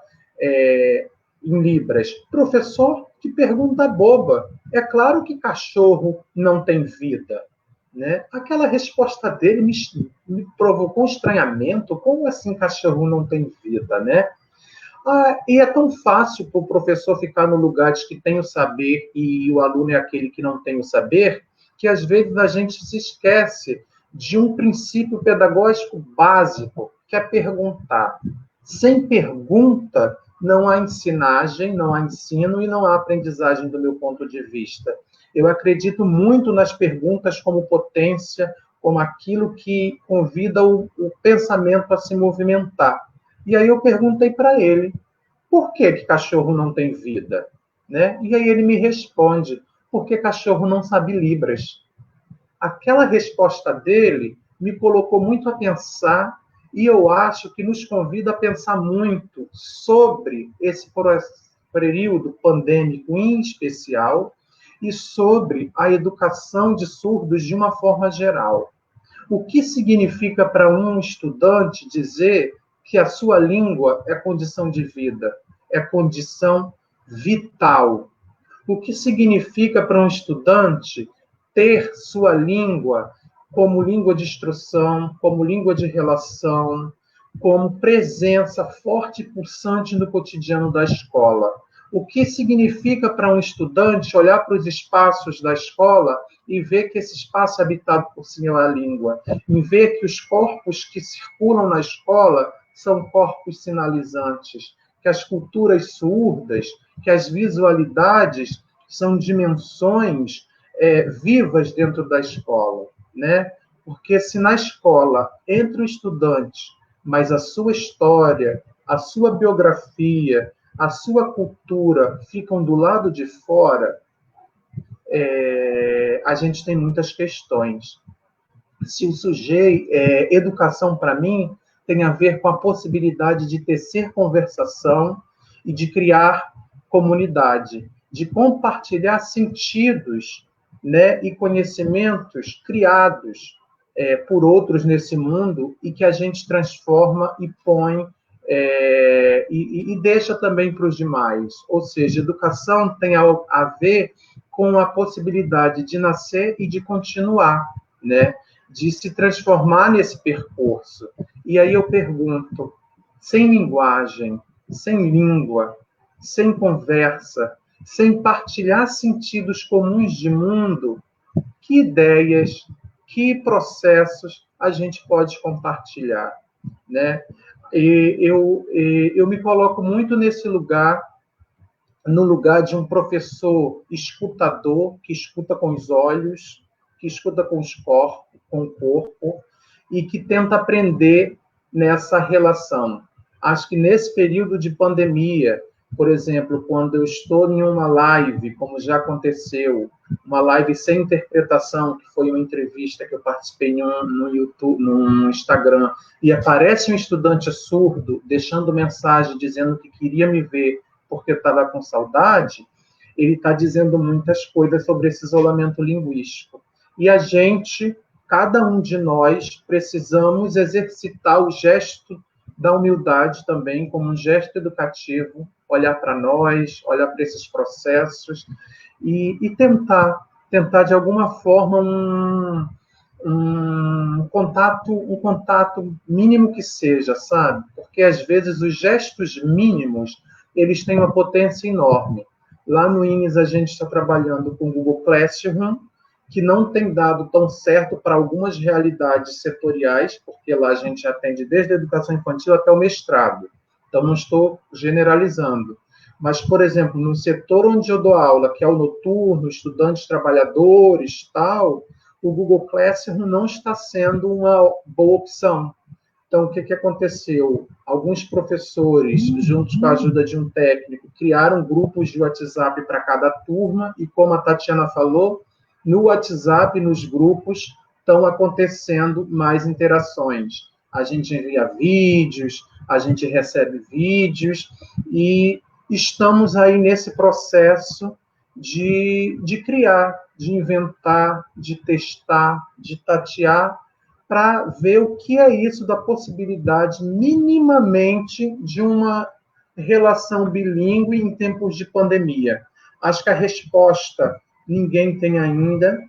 em libras. Professor, que pergunta boba. É claro que cachorro não tem vida. Né? Aquela resposta dele me provocou um estranhamento. Como assim cachorro não tem vida? Né? E é tão fácil para o professor ficar no lugar de que tem o saber e o aluno é aquele que não tem o saber, que às vezes a gente se esquece de um princípio pedagógico básico, que é perguntar. Sem pergunta, não há ensinagem, não há ensino e não há aprendizagem do meu ponto de vista. Eu acredito muito nas perguntas como potência, como aquilo que convida o pensamento a se movimentar. E aí eu perguntei para ele, por que cachorro não tem vida? Né? E aí ele me responde, porque cachorro não sabe libras. Aquela resposta dele me colocou muito a pensar e eu acho que nos convida a pensar muito sobre esse período pandêmico em especial e sobre a educação de surdos de uma forma geral. O que significa para um estudante dizer que a sua língua é condição de vida, é condição vital? O que significa para um estudante ter sua língua como língua de instrução, como língua de relação, como presença forte e pulsante no cotidiano da escola? O que significa para um estudante olhar para os espaços da escola e ver que esse espaço é habitado por sua língua, e ver que os corpos que circulam na escola são corpos sinalizantes, que as culturas surdas, que as visualidades são dimensões vivas dentro da escola, né? Porque se na escola entra o estudante, mas a sua história, a sua biografia, a sua cultura ficam do lado de fora, a gente tem muitas questões. Se o sujeito, educação para mim tem a ver com a possibilidade de tecer conversação e de criar comunidade, de compartilhar sentidos, né, e conhecimentos criados por outros nesse mundo e que a gente transforma e põe e deixa também para os demais. Ou seja, educação tem a ver com a possibilidade de nascer e de continuar, né? De se transformar nesse percurso. E aí eu pergunto, sem linguagem, sem língua, sem conversa, sem partilhar sentidos comuns de mundo, que ideias, que processos a gente pode compartilhar, né? Eu me coloco muito nesse lugar, no lugar de um professor escutador, que escuta com os olhos, que escuta com o corpo, e que tenta aprender nessa relação. Acho que nesse período de pandemia, por exemplo, quando eu estou em uma live, como já aconteceu, uma live sem interpretação, que foi uma entrevista que eu participei no YouTube, no Instagram, e aparece um estudante surdo deixando mensagem dizendo que queria me ver porque estava com saudade, ele está dizendo muitas coisas sobre esse isolamento linguístico. E a gente, cada um de nós, precisamos exercitar o gesto da humildade também, como um gesto educativo, olhar para nós, olhar para esses processos e tentar de alguma forma um contato mínimo que seja, sabe? Porque às vezes os gestos mínimos eles têm uma potência enorme. Lá no INES a gente está trabalhando com o Google Classroom, que não tem dado tão certo para algumas realidades setoriais, porque lá a gente atende desde a educação infantil até o mestrado. Então, não estou generalizando. Mas, por exemplo, no setor onde eu dou aula, que é o noturno, estudantes, trabalhadores, tal, o Google Classroom não está sendo uma boa opção. Então, o que aconteceu? Alguns professores, juntos com a ajuda de um técnico, criaram grupos de WhatsApp para cada turma, e como a Tatiana falou, no WhatsApp, nos grupos, estão acontecendo mais interações. A gente envia vídeos, a gente recebe vídeos, e estamos aí nesse processo de criar, de inventar, de testar, de tatear, para ver o que é isso da possibilidade minimamente de uma relação bilíngue em tempos de pandemia? Acho que a resposta ninguém tem ainda,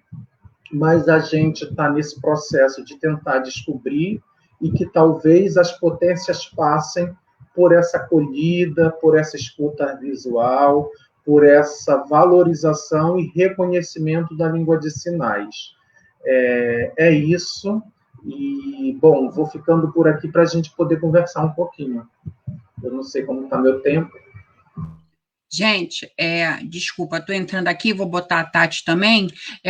mas a gente está nesse processo de tentar descobrir e que talvez as potências passem por essa acolhida, por essa escuta visual, por essa valorização e reconhecimento da língua de sinais. É isso. E, bom, vou ficando por aqui para a gente poder conversar um pouquinho. Eu não sei como está meu tempo. Gente, desculpa, estou entrando aqui, vou botar a Tati também,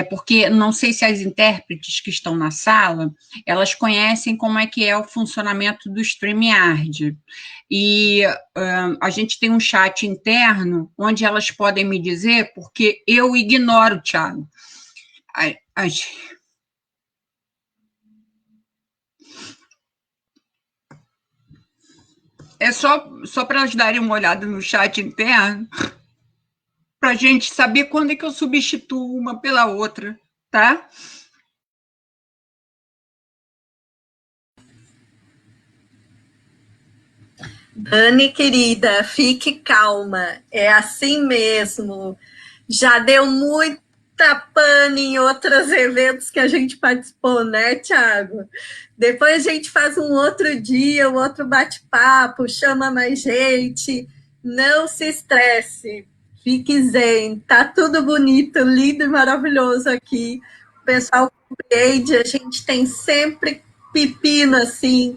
porque não sei se as intérpretes que estão na sala, elas conhecem como é que é o funcionamento do StreamYard. E a gente tem um chat interno, onde elas podem me dizer, porque eu ignoro, Thiago. É só para elas darem uma olhada no chat interno, para a gente saber quando é que eu substituo uma pela outra, tá? Dani, querida, fique calma, é assim mesmo. Já deu muita pane em outros eventos que a gente participou, né, Thiago? Depois a gente faz um outro dia, um outro bate-papo, chama mais gente. Não se estresse, fique zen, tá tudo bonito, lindo e maravilhoso aqui. O pessoal compreende, a gente tem sempre pepino assim.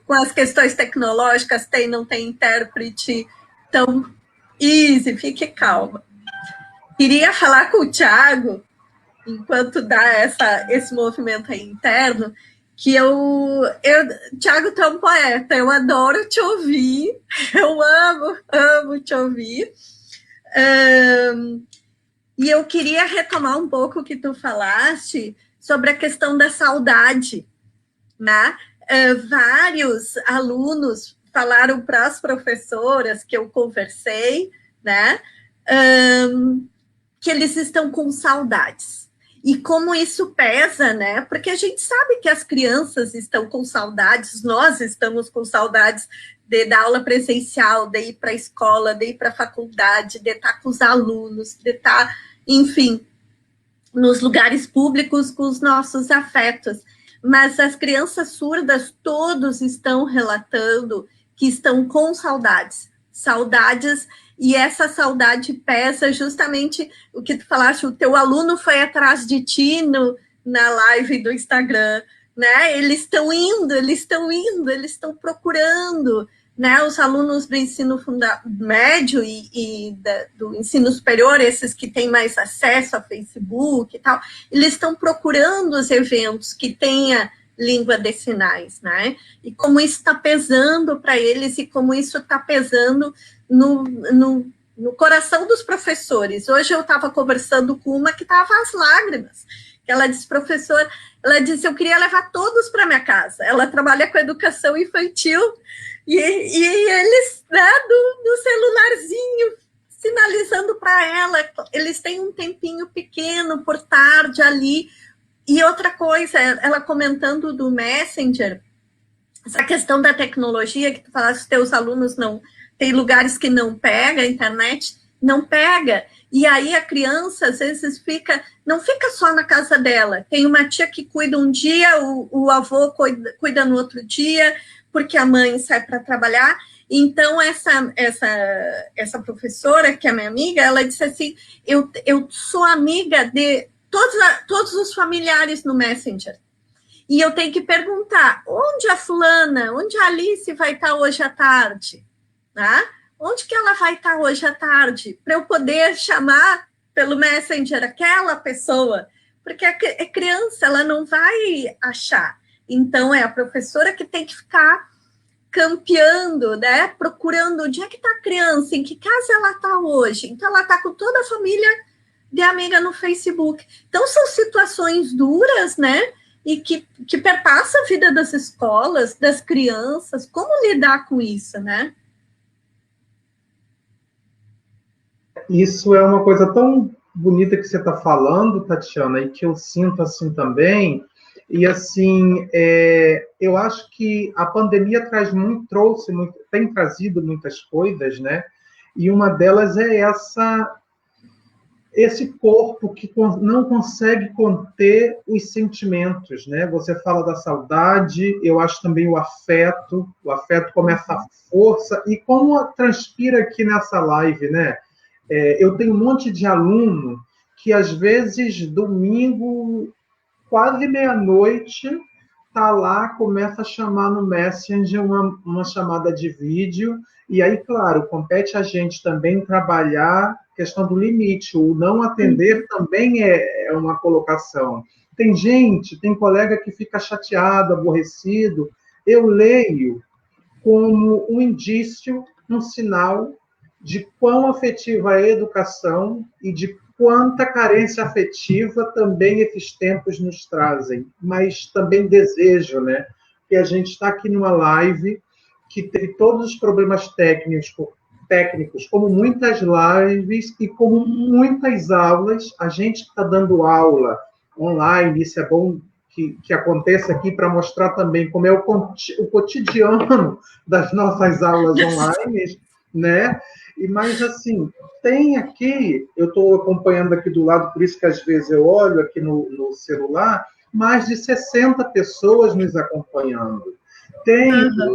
Com as questões tecnológicas, tem, não tem intérprete, então, easy, fique calma. Queria falar com o Thiago, enquanto dá esse movimento aí interno, que Thiago, tu é um poeta, eu adoro te ouvir, eu amo te ouvir, e eu queria retomar um pouco o que tu falaste sobre a questão da saudade, né? Vários alunos falaram para as professoras que eu conversei, né, que eles estão com saudades. E como isso pesa, né? Porque a gente sabe que as crianças estão com saudades, nós estamos com saudades de dar aula presencial, de ir para a escola, de ir para a faculdade, de estar com os alunos, de estar, enfim, nos lugares públicos com os nossos afetos. Mas as crianças surdas, todos estão relatando que estão com saudades, e essa saudade pesa justamente o que tu falaste, o teu aluno foi atrás de ti na live do Instagram, né? Eles estão procurando, né? Os alunos do ensino médio e do ensino superior, esses que têm mais acesso a Facebook e tal, eles estão procurando os eventos que tenha língua de sinais, né? E como isso está pesando para eles e como isso está pesando no coração dos professores. Hoje eu estava conversando com uma que estava às lágrimas. Ela disse, professor, ela disse, eu queria levar todos para minha casa. Ela trabalha com educação infantil e eles, né, do celularzinho, sinalizando para ela, eles têm um tempinho pequeno por tarde ali. E outra coisa, ela comentando do Messenger, essa questão da tecnologia, que tu falaste, os teus alunos não... Tem lugares que não pega, a internet não pega. E aí a criança, às vezes, não fica só na casa dela. Tem uma tia que cuida um dia, o avô cuida no outro dia, porque a mãe sai para trabalhar. Então, essa professora, que é minha amiga, ela disse assim, eu sou amiga de todos os familiares no Messenger. E eu tenho que perguntar, onde a fulana, onde a Alice vai estar hoje à tarde? Né? Onde que ela vai estar hoje à tarde? Para eu poder chamar pelo Messenger aquela pessoa. Porque é criança, ela não vai achar. Então, é a professora que tem que ficar campeando, né? Procurando onde é que está a criança, em que casa ela está hoje. Então, ela está com toda a família de amiga no Facebook. Então, são situações duras, né? E que perpassam a vida das escolas, das crianças. Como lidar com isso, né? Isso é uma coisa tão bonita que você está falando, Tatiana, e que eu sinto assim também, E, assim, eu acho que a pandemia tem trazido muitas coisas, né? E uma delas é esse corpo que não consegue conter os sentimentos, né? Você fala da saudade, eu acho também o afeto como essa força, e como transpira aqui nessa live, né? Eu tenho um monte de aluno que, às vezes, domingo, quase meia-noite, tá lá, começa a chamar no Messenger uma chamada de vídeo, e aí, claro, compete a gente também trabalhar a questão do limite. O não atender também é uma colocação. Tem colega que fica chateado, aborrecido. Eu leio como um indício, um sinal de quão afetiva é a educação e de quanta carência afetiva também esses tempos nos trazem, mas também desejo, né? Que a gente está aqui numa live que teve todos os problemas técnicos, como muitas lives e como muitas aulas. A gente está dando aula online, isso é bom que aconteça aqui para mostrar também como é o cotidiano das nossas aulas online, né? Mas, assim, tem aqui, eu estou acompanhando aqui do lado, por isso que às vezes eu olho aqui no celular, mais de 60 pessoas nos acompanhando. Tem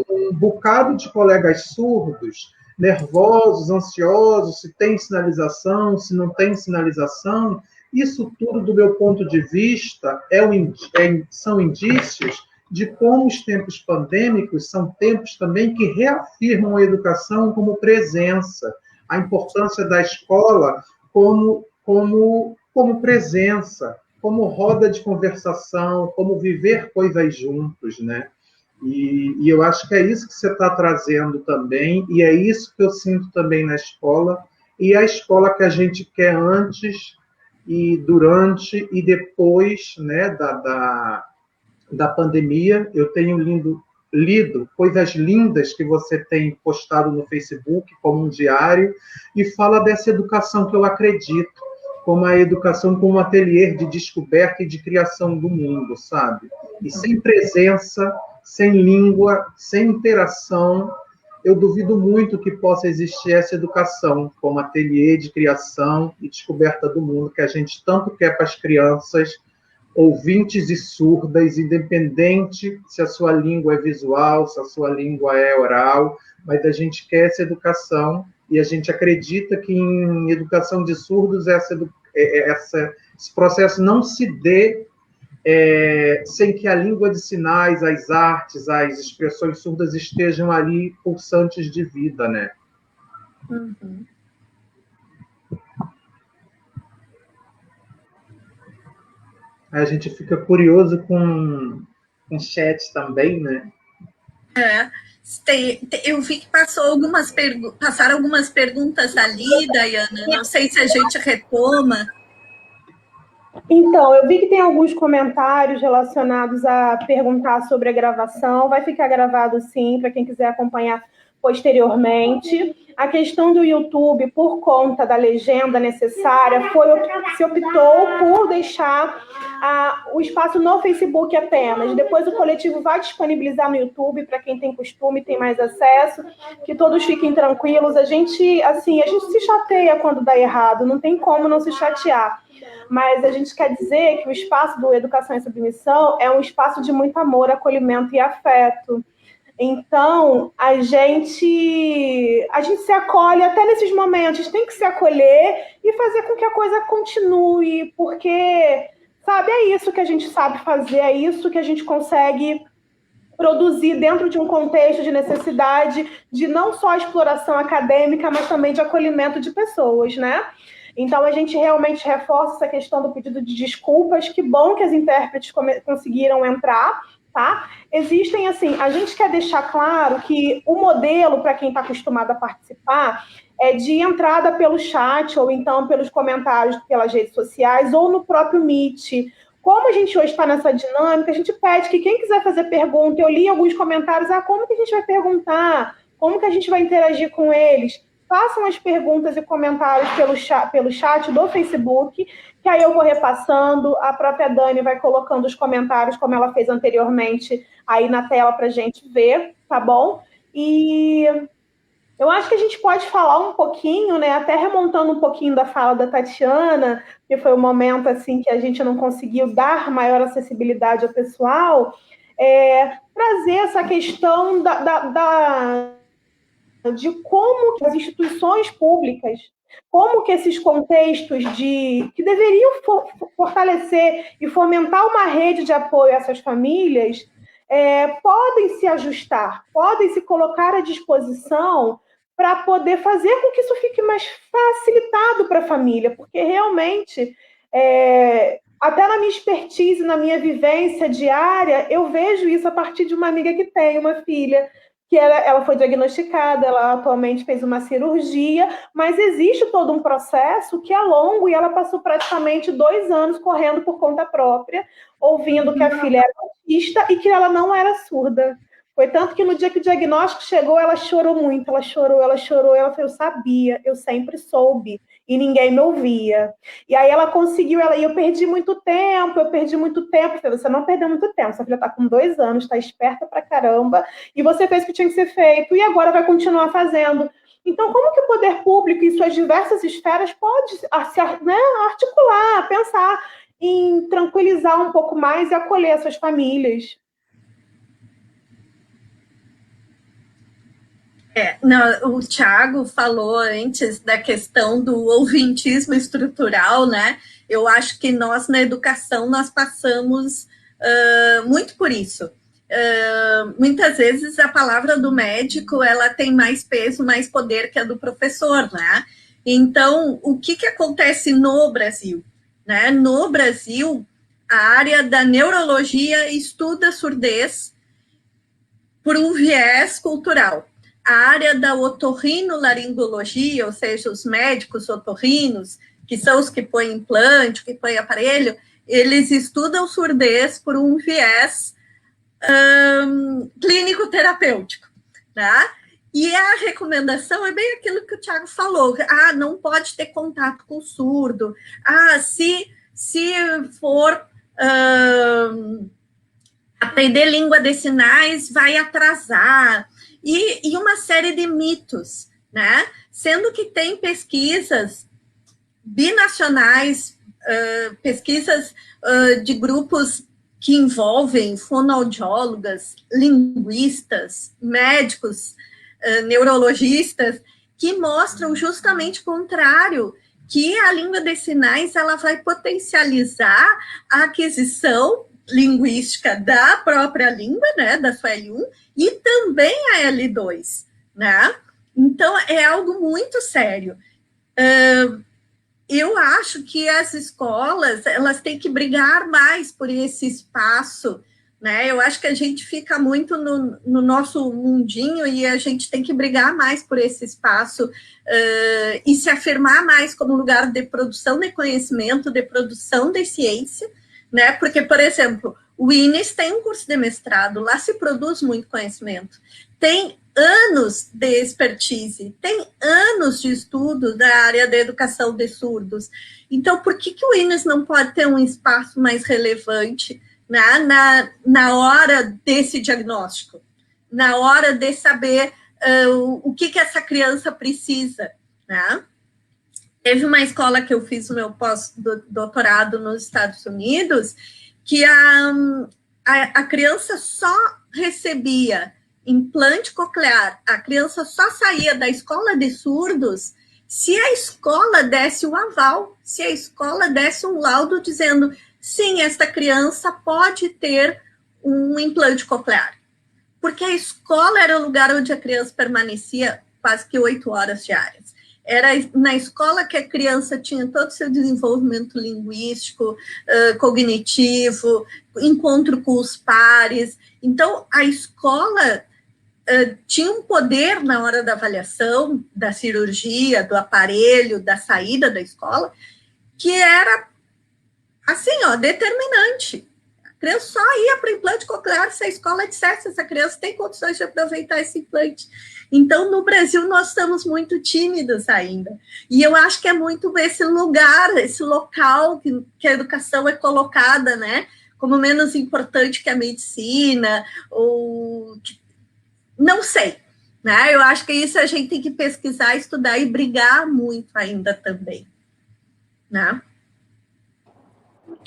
um bocado de colegas surdos, nervosos, ansiosos, se tem sinalização, se não tem sinalização. Isso tudo, do meu ponto de vista, são indícios de como os tempos pandêmicos são tempos também que reafirmam a educação como presença, a importância da escola como presença, como roda de conversação, como viver coisas juntos, né? E eu acho que é isso que você está trazendo também, e é isso que eu sinto também na escola, e a escola que a gente quer antes e durante e depois, né, da pandemia. Eu tenho lido coisas lindas que você tem postado no Facebook, como um diário, e fala dessa educação que eu acredito, como a educação como um ateliê de descoberta e de criação do mundo, sabe? E sem presença, sem língua, sem interação, eu duvido muito que possa existir essa educação como ateliê de criação e descoberta do mundo que a gente tanto quer para as crianças, ouvintes e surdas, independente se a sua língua é visual, se a sua língua é oral, mas a gente quer essa educação e a gente acredita que em educação de surdos esse processo não se dê sem que a língua de sinais, as artes, as expressões surdas estejam ali pulsantes de vida, né? Uhum. A gente fica curioso com chat também, né? Eu vi que passaram algumas perguntas ali, Daiana. Não sei se a gente retoma. Então, eu vi que tem alguns comentários relacionados a perguntar sobre a gravação. Vai ficar gravado, sim, para quem quiser acompanhar posteriormente. A questão do YouTube, por conta da legenda necessária, se optou por deixar o espaço no Facebook apenas. Depois o coletivo vai disponibilizar no YouTube para quem tem costume, tem mais acesso, que todos fiquem tranquilos. A gente se chateia quando dá errado, não tem como não se chatear. Mas a gente quer dizer que o espaço do Educação e Submissão é um espaço de muito amor, acolhimento e afeto. Então, a gente se acolhe até nesses momentos, tem que se acolher e fazer com que a coisa continue, porque, sabe, é isso que a gente sabe fazer, é isso que a gente consegue produzir dentro de um contexto de necessidade de não só exploração acadêmica, mas também de acolhimento de pessoas, né? Então, a gente realmente reforça essa questão do pedido de desculpas. Que bom que as intérpretes conseguiram entrar, tá? Existem, a gente quer deixar claro que o modelo, para quem está acostumado a participar, é de entrada pelo chat, ou então pelos comentários pelas redes sociais, ou no próprio Meet. Como a gente hoje está nessa dinâmica, a gente pede que quem quiser fazer pergunta, eu li alguns comentários, como que a gente vai perguntar? Como que a gente vai interagir com eles? façam as perguntas e comentários pelo chat do Facebook, que aí eu vou repassando, a própria Dani vai colocando os comentários, como ela fez anteriormente, aí na tela para a gente ver, tá bom? E eu acho que a gente pode falar um pouquinho, né, até remontando um pouquinho da fala da Tatiana, que foi um momento assim que a gente não conseguiu dar maior acessibilidade ao pessoal, trazer essa questão de como que as instituições públicas, como que esses contextos que deveriam fortalecer e fomentar uma rede de apoio a essas famílias, podem se ajustar, podem se colocar à disposição para poder fazer com que isso fique mais facilitado para a família, porque realmente, até na minha expertise, na minha vivência diária, eu vejo isso a partir de uma amiga que tem uma filha, que ela foi diagnosticada, ela atualmente fez uma cirurgia, mas existe todo um processo que é longo e ela passou praticamente 2 anos correndo por conta própria, ouvindo que a filha era autista e que ela não era surda. Foi tanto que no dia que o diagnóstico chegou, ela chorou muito, ela chorou, ela falou, eu sabia, eu sempre soube, e ninguém me ouvia. E aí ela conseguiu, e eu perdi muito tempo, falei, você não perdeu muito tempo, sua filha está com 2 anos, está esperta pra caramba, e você fez o que tinha que ser feito, e agora vai continuar fazendo. Então, como que o poder público, em suas diversas esferas, pode se articular, pensar em tranquilizar um pouco mais e acolher essas famílias? O Thiago falou antes da questão do ouvintismo estrutural, né? Eu acho que nós, na educação, nós passamos muito por isso. Muitas vezes a palavra do médico, ela tem mais peso, mais poder que a do professor, né? Então, o que acontece no Brasil? Né? No Brasil, a área da neurologia estuda surdez por um viés cultural. A área da otorrinolaringologia, ou seja, os médicos otorrinos, que são os que põem implante, que põem aparelho, eles estudam surdez por um viés clínico-terapêutico, tá? E a recomendação é bem aquilo que o Thiago falou, não pode ter contato com o surdo, se for aprender língua de sinais, vai atrasar, e uma série de mitos, né? Sendo que tem pesquisas binacionais, pesquisas de grupos que envolvem fonoaudiólogas, linguistas, médicos, neurologistas, que mostram justamente o contrário, que a língua de sinais ela vai potencializar a aquisição linguística da própria língua, né, da sua L1, e também a L2, né? Então, é algo muito sério. Eu acho que as escolas, elas têm que brigar mais por esse espaço, né? Eu acho que a gente fica muito no nosso mundinho e a gente tem que brigar mais por esse espaço e se afirmar mais como lugar de produção de conhecimento, de produção de ciência, né? Porque, por exemplo, o INES tem um curso de mestrado, lá se produz muito conhecimento, tem anos de expertise, tem anos de estudo da área da educação de surdos. Então, por que o INES não pode ter um espaço mais relevante, né, na hora desse diagnóstico, na hora de saber o que essa criança precisa, né? Teve uma escola que eu fiz o meu pós-doutorado nos Estados Unidos, que a criança só recebia implante coclear, a criança só saía da escola de surdos se a escola desse o aval, se a escola desse um laudo dizendo, sim, esta criança pode ter um implante coclear. Porque a escola era o lugar onde a criança permanecia quase que 8 horas diárias. Era na escola que a criança tinha todo o seu desenvolvimento linguístico, cognitivo, encontro com os pares. Então, a escola tinha um poder na hora da avaliação, da cirurgia, do aparelho, da saída da escola, que era, assim, determinante. criança só ia para o implante coclear se a escola dissesse essa criança tem condições de aproveitar esse implante. Então, no Brasil, nós estamos muito tímidos ainda. E eu acho que é muito esse lugar, esse local que a educação é colocada, né? Como menos importante que a medicina, ou... Não sei, né? Eu acho que isso a gente tem que pesquisar, estudar e brigar muito ainda também, né?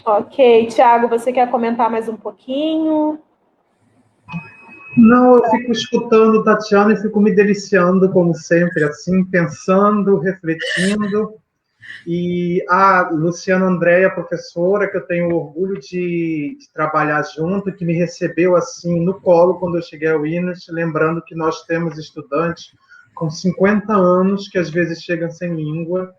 Ok, Tiago, você quer comentar mais um pouquinho? Não, eu fico escutando Tatiana e fico me deliciando, como sempre, assim, pensando, refletindo. E a Luciana Andréia, professora, que eu tenho orgulho de trabalhar junto, que me recebeu assim no colo quando eu cheguei ao INES, lembrando que nós temos estudantes com 50 anos que às vezes chegam sem língua.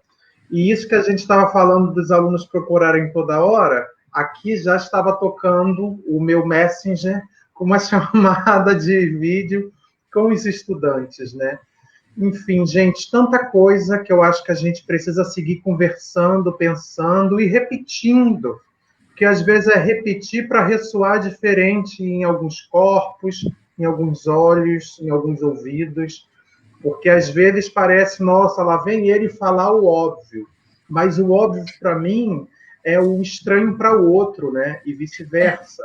E isso que a gente estava falando dos alunos procurarem toda hora, aqui já estava tocando o meu Messenger com uma chamada de vídeo com os estudantes, né? Enfim, gente, tanta coisa que eu acho que a gente precisa seguir conversando, pensando e repetindo, que às vezes é repetir para ressoar diferente em alguns corpos, em alguns olhos, em alguns ouvidos, porque às vezes parece, nossa, lá vem ele falar o óbvio, mas o óbvio para mim é o estranho para o outro, né? E vice-versa.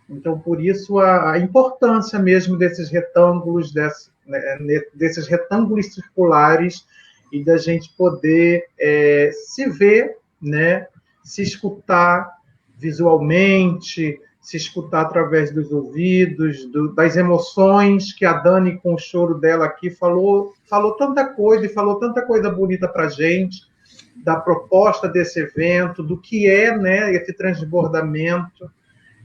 Então, por isso, a importância mesmo desses retângulos, desses retângulos circulares e da gente poder se ver, né? Se escutar visualmente, se escutar através dos ouvidos, das emoções, que a Dani, com o choro dela aqui, falou tanta coisa, e falou tanta coisa bonita para a gente, da proposta desse evento, do que é, né, esse transbordamento.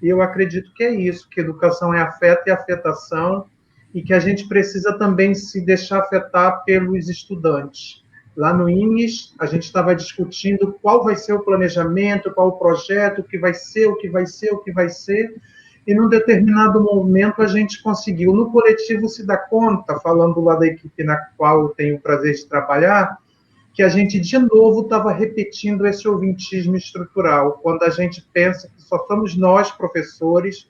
E eu acredito que é isso, que educação é afeto e afetação, e que a gente precisa também se deixar afetar pelos estudantes. Lá no INES, a gente estava discutindo qual vai ser o planejamento, qual o projeto, o que vai ser, o que vai ser, o que vai ser, e num determinado momento a gente conseguiu, no coletivo, se dar conta, falando lá da equipe na qual eu tenho o prazer de trabalhar, que a gente, de novo, estava repetindo esse ouvintismo estrutural, quando a gente pensa que só somos nós, professores,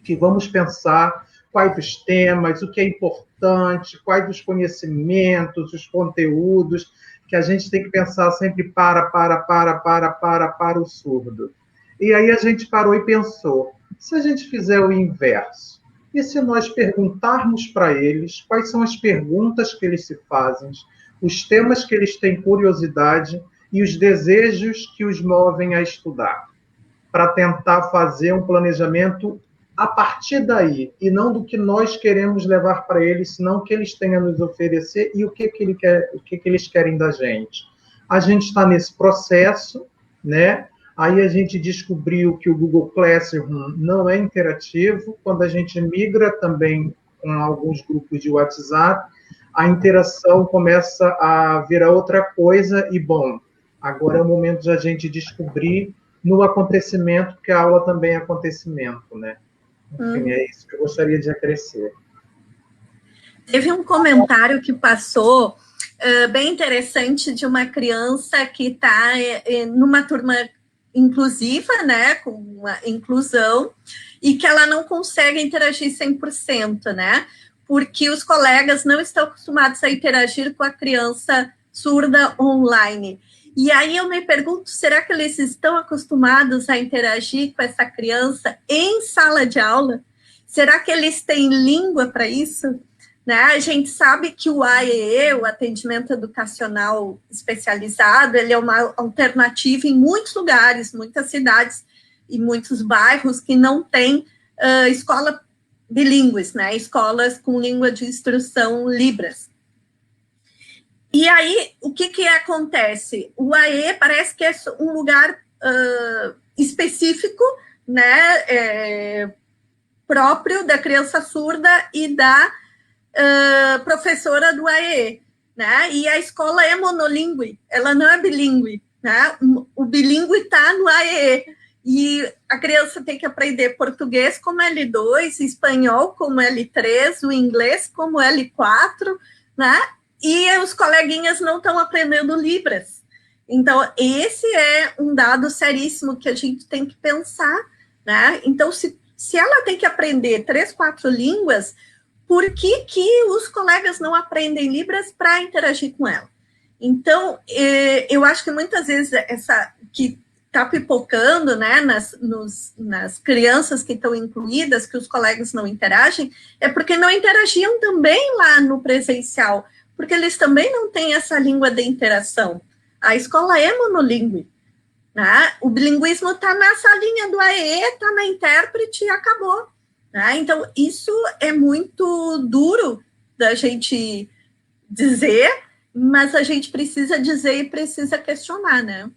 que vamos pensar quais os temas, o que é importante, quais os conhecimentos, os conteúdos, que a gente tem que pensar sempre para o surdo. E aí a gente parou e pensou, se a gente fizer o inverso, e se nós perguntarmos para eles quais são as perguntas que eles se fazem, os temas que eles têm curiosidade e os desejos que os movem a estudar, para tentar fazer um planejamento a partir daí, e não do que nós queremos levar para eles, senão o que eles têm a nos oferecer e o que eles querem da gente. A gente está nesse processo, né? Aí a gente descobriu que o Google Classroom não é interativo. Quando a gente migra também com alguns grupos de WhatsApp, a interação começa a virar outra coisa e, bom, agora é o momento de a gente descobrir no acontecimento, porque a aula também é acontecimento, né? Enfim, é isso que eu gostaria de acrescer. Teve um comentário que passou bem interessante de uma criança que está numa turma inclusiva, né, com uma inclusão, e que ela não consegue interagir 100%, né? Porque os colegas não estão acostumados a interagir com a criança surda online. E aí eu me pergunto, será que eles estão acostumados a interagir com essa criança em sala de aula? Será que eles têm língua para isso? Né? A gente sabe que o AEE, o Atendimento Educacional Especializado, ele é uma alternativa em muitos lugares, muitas cidades e muitos bairros que não tem escola bilíngues, né? Escolas com língua de instrução Libras. E aí, o que acontece? O AE parece que é um lugar específico, né, próprio da criança surda e da professora do AE, né? E a escola é monolíngue, ela não é bilíngue, né? O bilíngue está no AE. E a criança tem que aprender português como L2, espanhol como L3, o inglês como L4, né? E os coleguinhas não estão aprendendo Libras. Então, esse é um dado seríssimo que a gente tem que pensar, né? Então, se ela tem que aprender 3, 4 línguas, por que os colegas não aprendem Libras para interagir com ela? Então, eu acho que muitas vezes essa que está pipocando, né, nas crianças que estão incluídas, que os colegas não interagem, é porque não interagiam também lá no presencial, porque eles também não têm essa língua de interação. A escola é monolíngue, né? O bilinguismo está nessa linha do AE, está na intérprete e acabou. Né? Então, isso é muito duro da gente dizer, mas a gente precisa dizer e precisa questionar, né?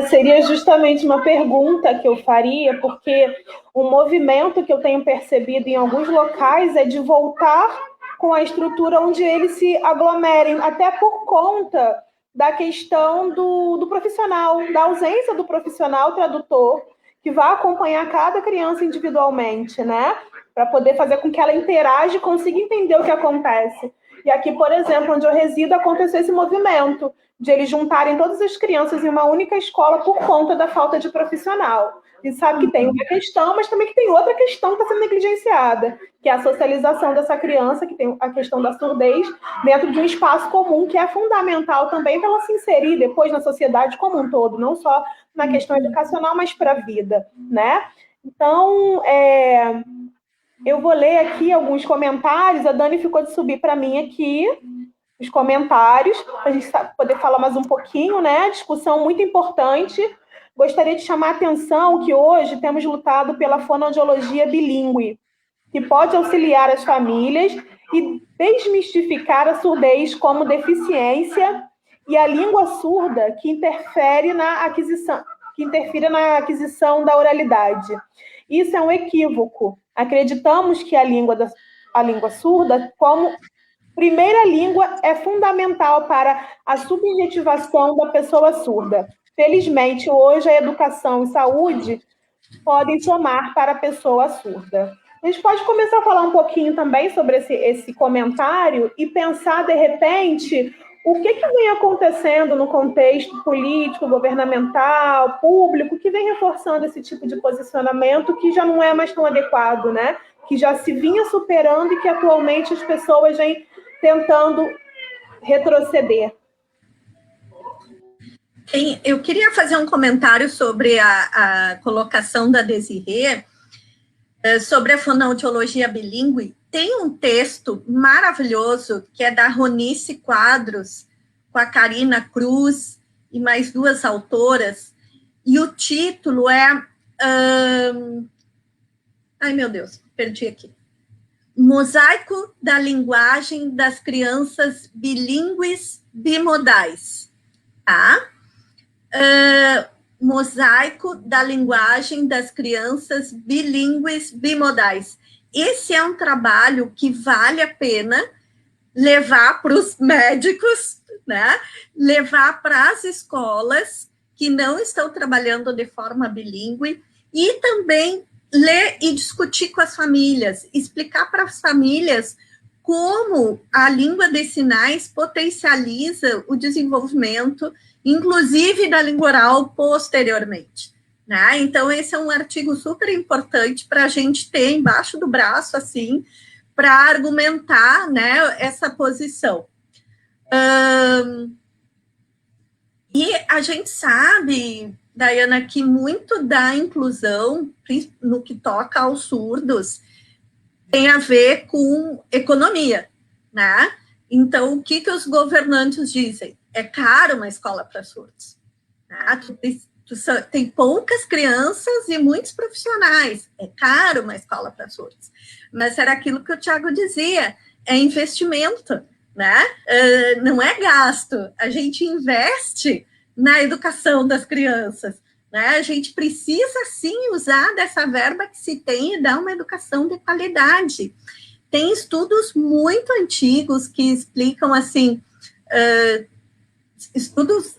Seria justamente uma pergunta que eu faria, porque um movimento que eu tenho percebido em alguns locais é de voltar com a estrutura onde eles se aglomerem, até por conta da questão do profissional, da ausência do profissional tradutor, que vai acompanhar cada criança individualmente, né? Para poder fazer com que ela interaja e consiga entender o que acontece. E aqui, por exemplo, onde eu resido, aconteceu esse movimento de eles juntarem todas as crianças em uma única escola por conta da falta de profissional. E sabe que tem uma questão, mas também que tem outra questão que está sendo negligenciada, que é a socialização dessa criança, que tem a questão da surdez, dentro de um espaço comum, que é fundamental também para ela se inserir depois na sociedade como um todo, não só na questão educacional, mas para a vida, né? Então, eu vou ler aqui alguns comentários, a Dani ficou de subir para mim aqui, os comentários, para a gente poder falar mais um pouquinho, né? Discussão muito importante. Gostaria de chamar a atenção que hoje temos lutado pela fonoaudiologia bilíngue, que pode auxiliar as famílias e desmistificar a surdez como deficiência e a língua surda que interfere na aquisição da oralidade. Isso é um equívoco. Acreditamos que a língua surda, como primeira língua, é fundamental para a subjetivação da pessoa surda. Felizmente, hoje, a educação e saúde podem somar para a pessoa surda. A gente pode começar a falar um pouquinho também sobre esse comentário e pensar, de repente, o que vem acontecendo no contexto político, governamental, público, que vem reforçando esse tipo de posicionamento que já não é mais tão adequado, né? Que já se vinha superando e que atualmente as pessoas vêm tentando retroceder. Eu queria fazer um comentário sobre a colocação da Desirê, sobre a fonoaudiologia bilíngue. Tem um texto maravilhoso que é da Ronice Quadros, com a Karina Cruz e mais 2 autoras, e o título é... Ai, meu Deus, perdi aqui. Mosaico da linguagem das crianças bilíngues bimodais, tá? Mosaico da linguagem das crianças bilíngues bimodais. Esse é um trabalho que vale a pena levar para os médicos, né? Levar para as escolas que não estão trabalhando de forma bilíngue e também ler e discutir com as famílias, explicar para as famílias como a língua de sinais potencializa o desenvolvimento, inclusive da língua oral posteriormente. Né? Então, esse é um artigo super importante para a gente ter embaixo do braço, assim, para argumentar, né, essa posição. E a gente sabe, Dayana, que muito da inclusão, no que toca aos surdos, tem a ver com economia, né? Então, o que os governantes dizem? É caro uma escola para surdos. Né? Tem poucas crianças e muitos profissionais. É caro uma escola para surdos. Mas era aquilo que o Tiago dizia, é investimento, né? Não é gasto. A gente investe na educação das crianças. Né? A gente precisa, sim, usar dessa verba que se tem e dar uma educação de qualidade. Tem estudos muito antigos que explicam, assim, estudos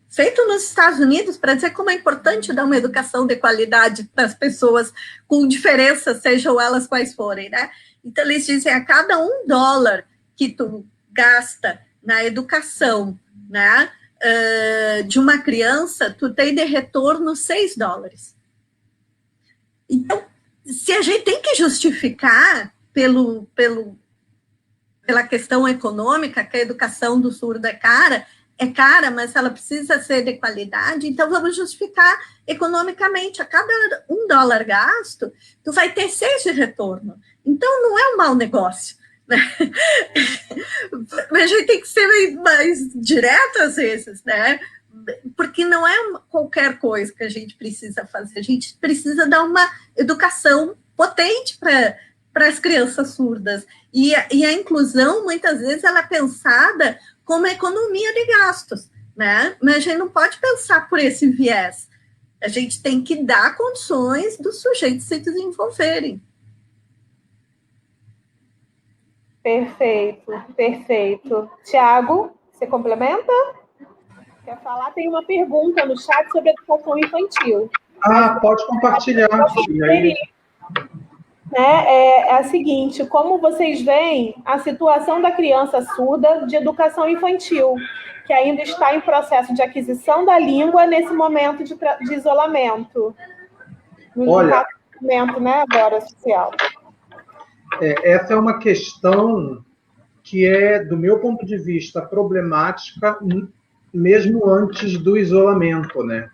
feitos nos Estados Unidos para dizer como é importante dar uma educação de qualidade para as pessoas com diferenças, sejam elas quais forem, né? Então, eles dizem, a cada $1 que tu gasta na educação, né, de uma criança, tu tem de retorno $6. Então, se a gente tem que justificar pela questão econômica, que a educação do surdo é cara, mas ela precisa ser de qualidade, então vamos justificar economicamente. A cada $1 gasto, tu vai ter 6 de retorno. Então, não é um mau negócio, né? Mas a gente tem que ser mais direto às vezes, né? Porque não é qualquer coisa que a gente precisa fazer, a gente precisa dar uma educação potente para as crianças surdas. E a inclusão, muitas vezes, ela é pensada como economia de gastos, né? Mas a gente não pode pensar por esse viés. A gente tem que dar condições dos sujeitos se desenvolverem. Perfeito, perfeito. Tiago, você complementa? Quer falar? Tem uma pergunta no chat sobre educação infantil. Pode compartilhar. É a seguinte: como vocês veem a situação da criança surda de educação infantil, que ainda está em processo de aquisição da língua nesse momento de isolamento? Olha, momento, né, agora social. Essa é uma questão que é, do meu ponto de vista, problemática mesmo antes do isolamento, né?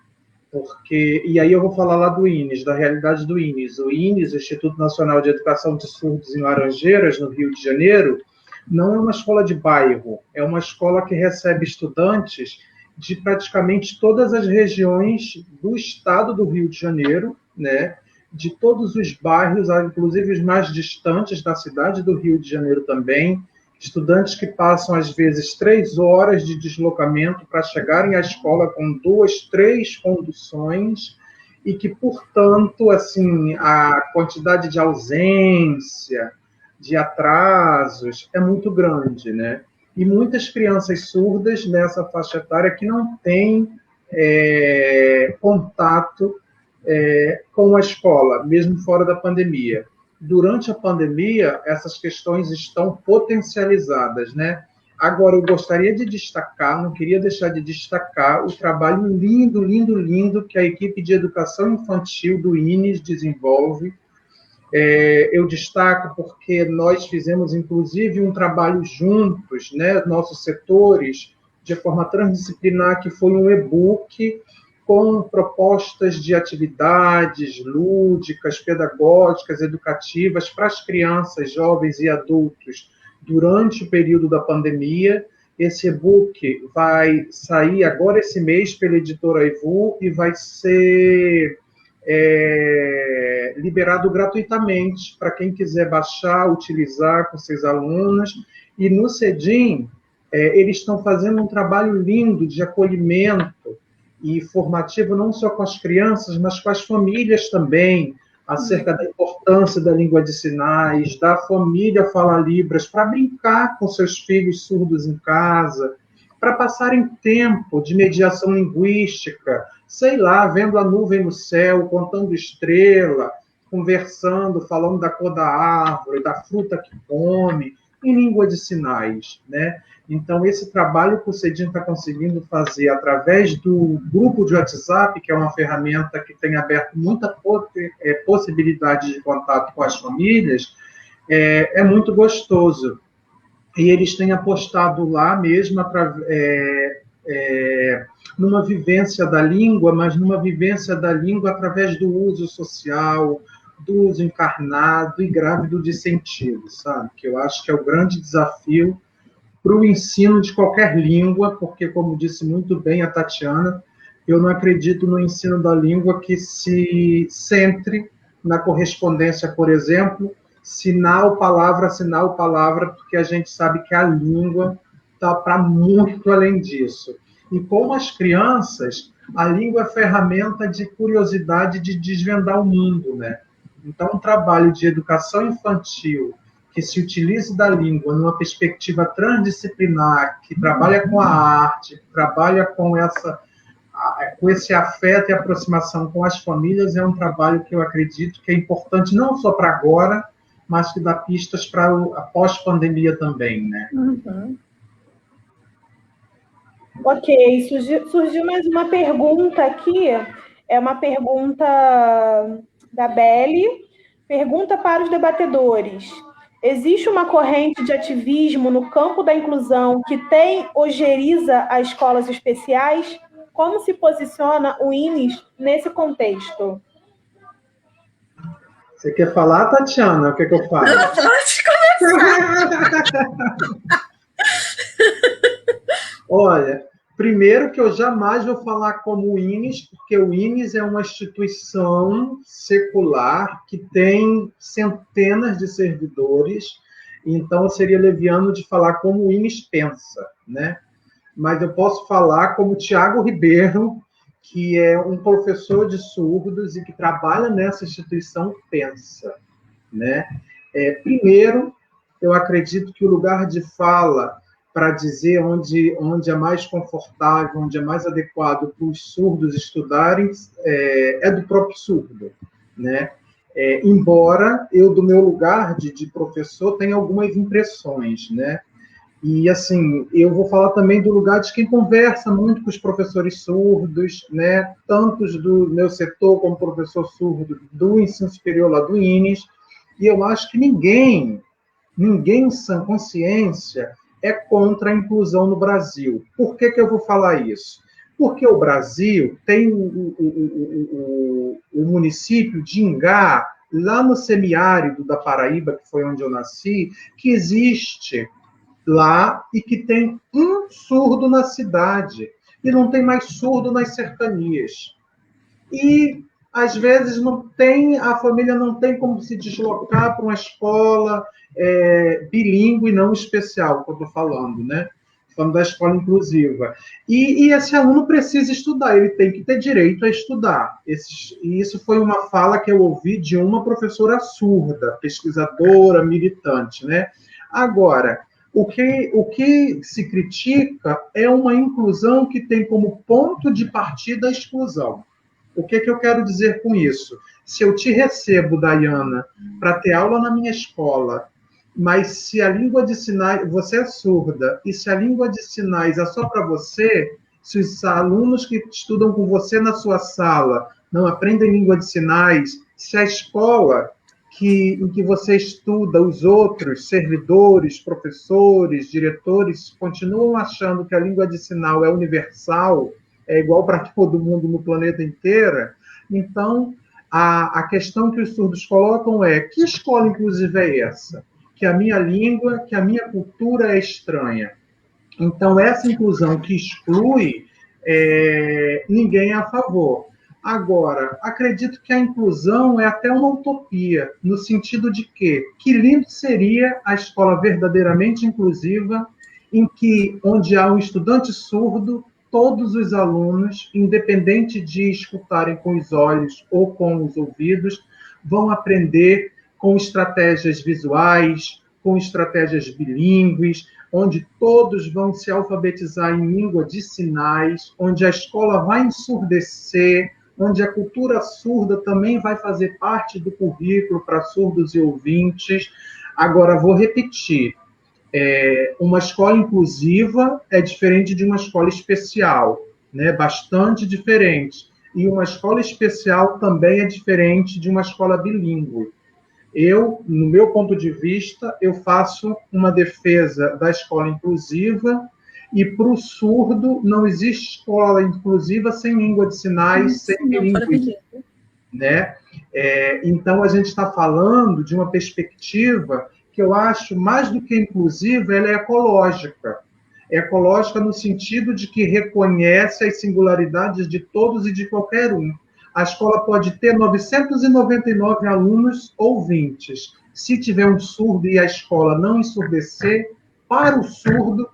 E aí eu vou falar lá do INES, da realidade do INES. O INES, o Instituto Nacional de Educação de Surdos em Laranjeiras, no Rio de Janeiro, não é uma escola de bairro, é uma escola que recebe estudantes de praticamente todas as regiões do estado do Rio de Janeiro, né? De todos os bairros, inclusive os mais distantes da cidade do Rio de Janeiro também, estudantes que passam, às vezes, 3 horas de deslocamento para chegarem à escola com 2, 3 conduções, e que, portanto, assim, a quantidade de ausência, de atrasos, é muito grande, né? E muitas crianças surdas nessa faixa etária que não têm contato com a escola, mesmo fora da pandemia. Durante a pandemia, essas questões estão potencializadas, né? Agora, eu gostaria de destacar, não queria deixar de destacar, o trabalho lindo, lindo, lindo que a equipe de educação infantil do INES desenvolve. Eu destaco porque nós fizemos, inclusive, um trabalho juntos, né, nossos setores, de forma transdisciplinar, que foi um e-book com propostas de atividades lúdicas, pedagógicas, educativas para as crianças, jovens e adultos durante o período da pandemia. Esse e-book vai sair agora esse mês pela editora Ivu e vai ser liberado gratuitamente para quem quiser baixar, utilizar com seus alunos. E no CEDIM, eles estão fazendo um trabalho lindo de acolhimento e formativo, não só com as crianças, mas com as famílias também, acerca da importância da língua de sinais, da família falar Libras, para brincar com seus filhos surdos em casa, para passarem tempo de mediação linguística, sei lá, vendo a nuvem no céu, contando estrela, conversando, falando da cor da árvore, da fruta que come, em língua de sinais, né? Então, esse trabalho que o CEDIM está conseguindo fazer através do grupo de WhatsApp, que é uma ferramenta que tem aberto muita possibilidade de contato com as famílias, é muito gostoso. E eles têm apostado lá mesmo numa vivência da língua, mas numa vivência da língua através do uso social, do uso encarnado e grávido de sentido, sabe? Que eu acho que é o grande desafio para o ensino de qualquer língua, porque, como disse muito bem a Tatiana, eu não acredito no ensino da língua que se centre na correspondência, por exemplo, sinal, palavra, porque a gente sabe que a língua está para muito além disso. E com as crianças, a língua é ferramenta de curiosidade, de desvendar o mundo, né? Então, um trabalho de educação infantil que se utilize da língua numa perspectiva transdisciplinar, que trabalha com a arte, que trabalha com esse afeto e aproximação com as famílias, é um trabalho que eu acredito que é importante não só para agora, mas que dá pistas para a pós-pandemia também, né? Uhum. Ok, surgiu mais uma pergunta aqui. É uma pergunta da Belle. Pergunta para os debatedores. Existe uma corrente de ativismo no campo da inclusão que tem ojeriza as escolas especiais? Como se posiciona o INES nesse contexto? Você quer falar, Tatiana? O que eu falo? Não, pode começar. Olha, primeiro que eu jamais vou falar como o INES, porque o INES é uma instituição secular que tem centenas de servidores, então seria leviano de falar como o INES pensa, né? Mas eu posso falar como Tiago Ribeiro, que é um professor de surdos e que trabalha nessa instituição, pensa, né? Primeiro, eu acredito que o lugar de fala para dizer onde é mais confortável, onde é mais adequado para os surdos estudarem, é do próprio surdo, né? Embora eu, do meu lugar de professor, tenha algumas impressões, né? E, assim, eu vou falar também do lugar de quem conversa muito com os professores surdos, né? Tantos do meu setor como professor surdo do ensino superior lá do INES, e eu acho que ninguém em sã consciência é contra a inclusão no Brasil. Por que eu vou falar isso? Porque o Brasil tem o município de Ingá, lá no semiárido da Paraíba, que foi onde eu nasci, que existe lá e que tem um surdo na cidade e não tem mais surdo nas cercanias. E às vezes a família não tem como se deslocar para uma escola bilíngue, não especial, que eu estou falando, né? Falando da escola inclusiva. E esse aluno precisa estudar, ele tem que ter direito a estudar. E isso foi uma fala que eu ouvi de uma professora surda, pesquisadora, militante, né? Agora, o que se critica é uma inclusão que tem como ponto de partida a exclusão. O que eu quero dizer com isso? Se eu te recebo, Dayana, para ter aula na minha escola, mas se a língua de sinais, você é surda, e se a língua de sinais é só para você, se os alunos que estudam com você na sua sala não aprendem língua de sinais, se a escola em que você estuda, os outros servidores, professores, diretores, continuam achando que a língua de sinal é universal, é igual para todo mundo no planeta inteiro, então a questão que os surdos colocam é: que escola inclusiva é essa? Que a minha língua, que a minha cultura é estranha. Então, essa inclusão que exclui, ninguém é a favor. Agora, acredito que a inclusão é até uma utopia, no sentido de que lindo seria a escola verdadeiramente inclusiva, onde há um estudante surdo, todos os alunos, independente de escutarem com os olhos ou com os ouvidos, vão aprender com estratégias visuais, com estratégias bilíngues, onde todos vão se alfabetizar em língua de sinais, onde a escola vai ensurdecer, onde a cultura surda também vai fazer parte do currículo para surdos e ouvintes. Agora, vou repetir, uma escola inclusiva é diferente de uma escola especial, né? Bastante diferente. E uma escola especial também é diferente de uma escola bilíngue. Eu, no meu ponto de vista, eu faço uma defesa da escola inclusiva, e para o surdo não existe escola inclusiva sem língua de sinais, sem bilíngue, né? Então, a gente está falando de uma perspectiva que eu acho, mais do que inclusiva, ela é ecológica. É ecológica no sentido de que reconhece as singularidades de todos e de qualquer um. A escola pode ter 999 alunos ouvintes. Se tiver um surdo e a escola não ensurdecer, para o surdo,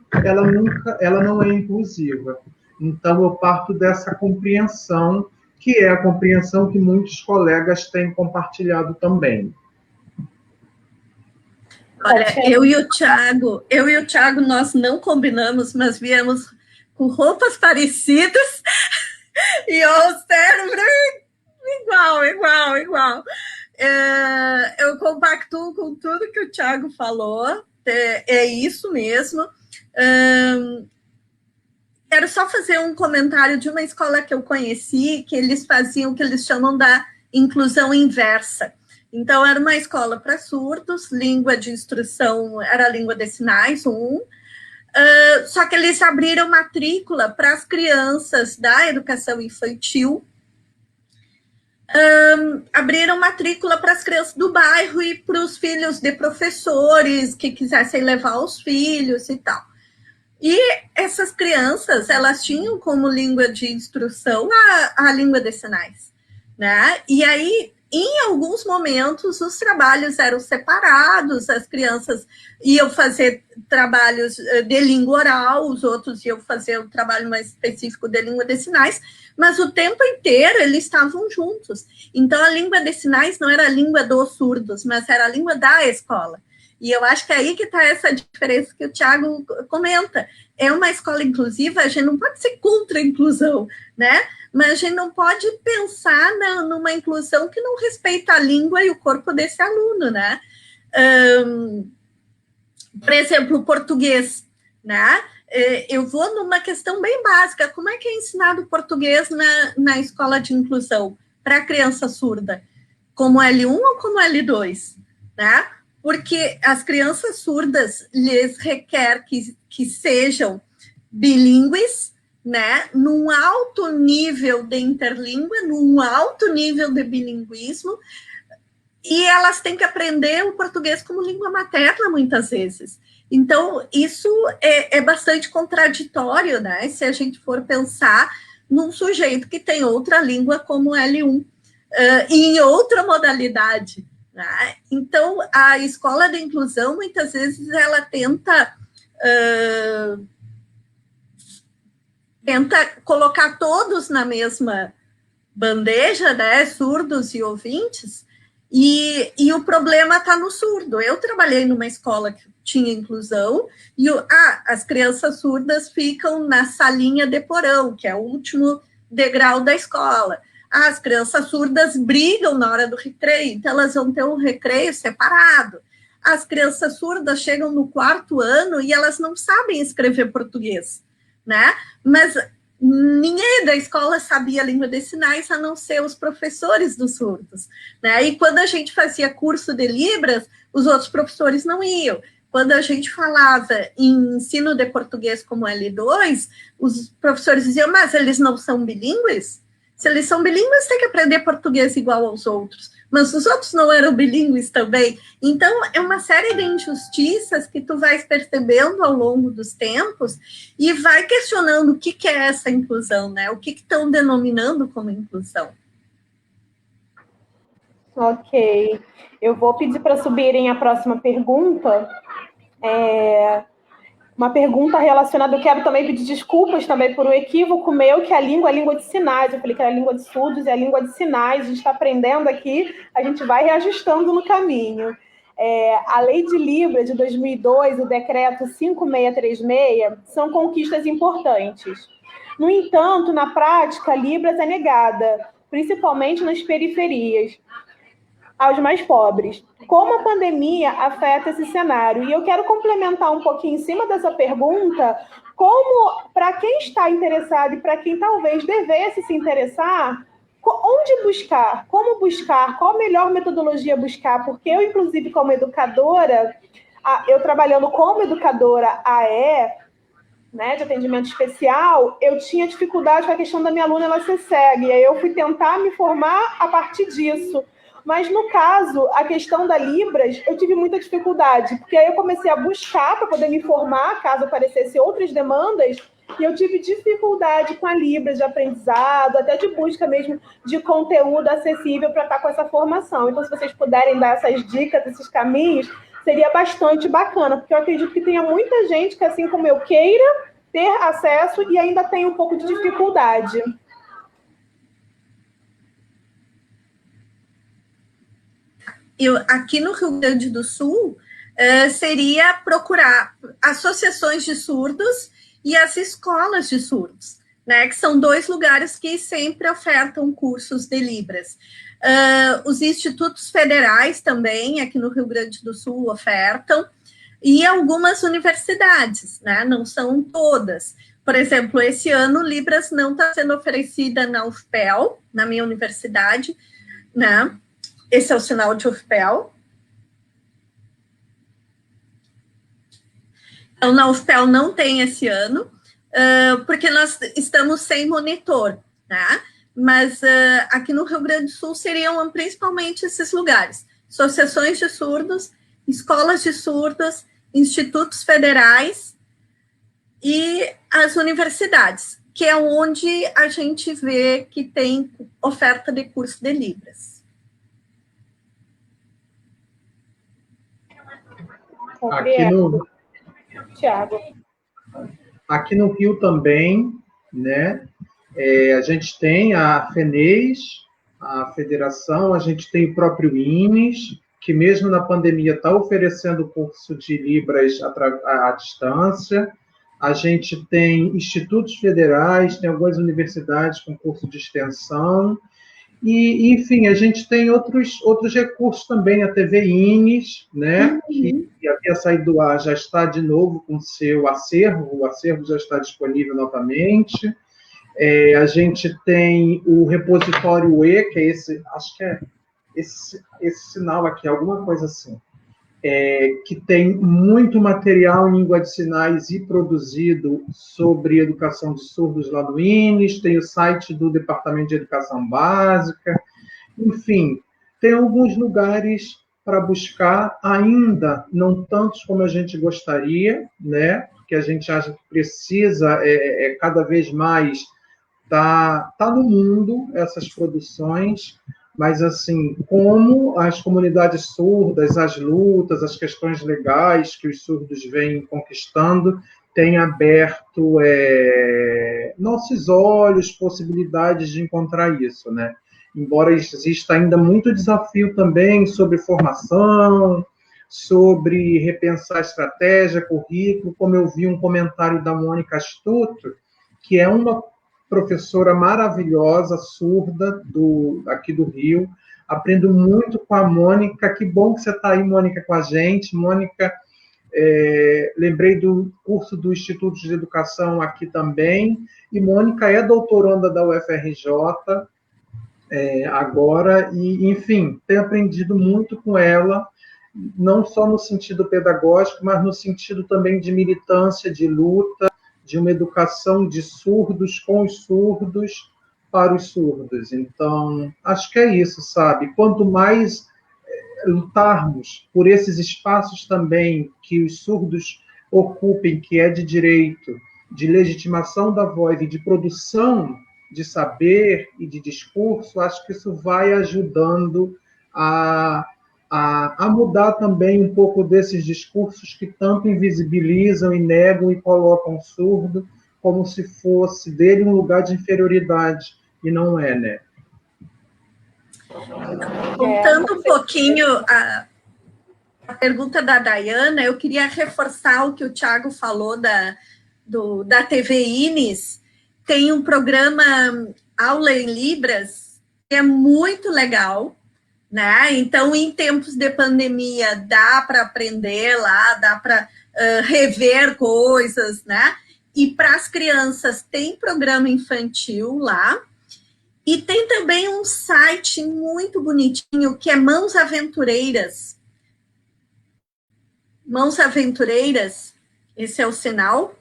ela não é inclusiva. Então, eu parto dessa compreensão, que é a compreensão que muitos colegas têm compartilhado também. Olha, eu e o Thiago, nós não combinamos, mas viemos com roupas parecidas e o cérebro igual. Eu compactuo com tudo que o Thiago falou, é isso mesmo. quero só fazer um comentário de uma escola que eu conheci, que eles faziam o que eles chamam da inclusão inversa. Então, era uma escola para surdos, língua de instrução era a língua de sinais, só que eles abriram matrícula para as crianças da educação infantil, abriram matrícula para as crianças do bairro e para os filhos de professores que quisessem levar os filhos e tal. E essas crianças, elas tinham como língua de instrução a língua de sinais, né? E aí, em alguns momentos, os trabalhos eram separados, as crianças iam fazer trabalhos de língua oral, os outros iam fazer um trabalho mais específico de língua de sinais, mas o tempo inteiro eles estavam juntos. Então, a língua de sinais não era a língua dos surdos, mas era a língua da escola. E eu acho que é aí que está essa diferença que o Tiago comenta. É uma escola inclusiva, a gente não pode ser contra a inclusão, né? Mas a gente não pode pensar numa inclusão que não respeita a língua e o corpo desse aluno, né? Por exemplo, o português, né? Eu vou numa questão bem básica. Como é que é ensinado português na escola de inclusão para a criança surda? Como L1 ou como L2, né? Porque as crianças surdas lhes requer que sejam bilíngues, né, num alto nível de interlíngua, num alto nível de bilinguismo, e elas têm que aprender o português como língua materna, muitas vezes. Então, isso é bastante contraditório, né, se a gente for pensar num sujeito que tem outra língua como L1, e em outra modalidade, né? Então, a escola de inclusão, muitas vezes, ela tenta colocar todos na mesma bandeja, né, surdos e ouvintes, e o problema está no surdo. Eu trabalhei numa escola que tinha inclusão, e as crianças surdas ficam na salinha de porão, que é o último degrau da escola. As crianças surdas brigam na hora do recreio, então elas vão ter um recreio separado. As crianças surdas chegam no 4º ano e elas não sabem escrever português, né? Mas ninguém da escola sabia a língua de sinais, a não ser os professores dos surdos, né? E quando a gente fazia curso de Libras, os outros professores não iam. Quando a gente falava em ensino de português como L2, os professores diziam, mas eles não são bilíngues? Se eles são bilíngues, tem que aprender português igual aos outros. Mas os outros não eram bilíngues também. Então, é uma série de injustiças que tu vais percebendo ao longo dos tempos e vai questionando o que é essa inclusão, né? O que estão denominando como inclusão. Ok. Eu vou pedir para subirem a próxima pergunta. Uma pergunta relacionada, eu quero também pedir desculpas também por um equívoco meu, que a língua é a língua de sinais. Eu falei que era a língua de surdos e a língua de sinais. A gente está aprendendo aqui, a gente vai reajustando no caminho. A Lei de Libras de 2002, o Decreto 5636, são conquistas importantes. No entanto, na prática, Libras é negada, principalmente nas periferias, aos mais pobres. Como a pandemia afeta esse cenário? E eu quero complementar um pouquinho em cima dessa pergunta, como, para quem está interessado e para quem talvez devesse se interessar, onde buscar, como buscar, qual a melhor metodologia buscar, porque eu, inclusive, como educadora, eu trabalhando como educadora AE, né, de atendimento especial, eu tinha dificuldade com a questão da minha aluna ela ser cega, e aí eu fui tentar me formar a partir disso. Mas, no caso, a questão da Libras, eu tive muita dificuldade, porque aí eu comecei a buscar para poder me formar, caso aparecessem outras demandas, e eu tive dificuldade com a Libras de aprendizado, até de busca mesmo de conteúdo acessível para estar com essa formação. Então, se vocês puderem dar essas dicas, esses caminhos, seria bastante bacana, porque eu acredito que tenha muita gente que, assim como eu, queira ter acesso e ainda tem um pouco de dificuldade. Aqui no Rio Grande do Sul, seria procurar associações de surdos e as escolas de surdos, né, que são 2 lugares que sempre ofertam cursos de Libras. Os institutos federais também, aqui no Rio Grande do Sul, ofertam, e algumas universidades, né, não são todas, Por exemplo, esse ano Libras não está sendo oferecida na UFPEL, na minha universidade, né? Esse é o sinal de UFPEL. Então, na UFPEL não tem esse ano, porque nós estamos sem monitor, né? Mas aqui no Rio Grande do Sul seriam principalmente esses lugares: associações de surdos, escolas de surdos, institutos federais e as universidades, que é onde a gente vê que tem oferta de curso de Libras. Tiago. Aqui no Rio também, né? A gente tem a FENES, a federação, a gente tem o próprio INES, que mesmo na pandemia está oferecendo curso de Libras à distância. A gente tem institutos federais, tem algumas universidades com curso de extensão. E, enfim, a gente tem outros recursos também, a TV INES, né, que havia saído do ar, já está de novo com seu acervo, o acervo já está disponível novamente. A gente tem o repositório E, que é esse, acho que é esse sinal aqui, alguma coisa assim, que tem muito material em língua de sinais e produzido sobre educação de surdos lá do INES, tem o site do Departamento de Educação Básica, enfim, tem alguns lugares para buscar, ainda não tantos como a gente gostaria, né? Porque a gente acha que precisa cada vez mais tá no mundo essas produções, mas assim, como as comunidades surdas, as lutas, as questões legais que os surdos vêm conquistando, têm aberto nossos olhos, possibilidades de encontrar isso, né? Embora exista ainda muito desafio também sobre formação, sobre repensar estratégia, currículo, como eu vi um comentário da Mônica Astuto, que é uma professora maravilhosa, surda, aqui do Rio. Aprendo muito com a Mônica. Que bom que você está aí, Mônica, com a gente. Mônica, lembrei do curso do Instituto de Educação aqui também. E Mônica é doutoranda da UFRJ agora. E, enfim, tenho aprendido muito com ela, não só no sentido pedagógico, mas no sentido também de militância, de luta, de uma educação de surdos com os surdos para os surdos. Então, acho que é isso, sabe? Quanto mais lutarmos por esses espaços também que os surdos ocupem, que é de direito, de legitimação da voz e de produção de saber e de discurso, acho que isso vai ajudando a mudar também um pouco desses discursos que tanto invisibilizam e negam e colocam o surdo como se fosse dele um lugar de inferioridade, e não é, né? Voltando um pouquinho a pergunta da Dayana, eu queria reforçar o que o Tiago falou da TV INES. Tem um programa Aula em Libras, que é muito legal, né? Então, em tempos de pandemia, dá para aprender lá, dá para rever coisas, né? E para as crianças tem programa infantil lá. E tem também um site muito bonitinho, que é Mãos Aventureiras. Mãos Aventureiras, esse é o sinal.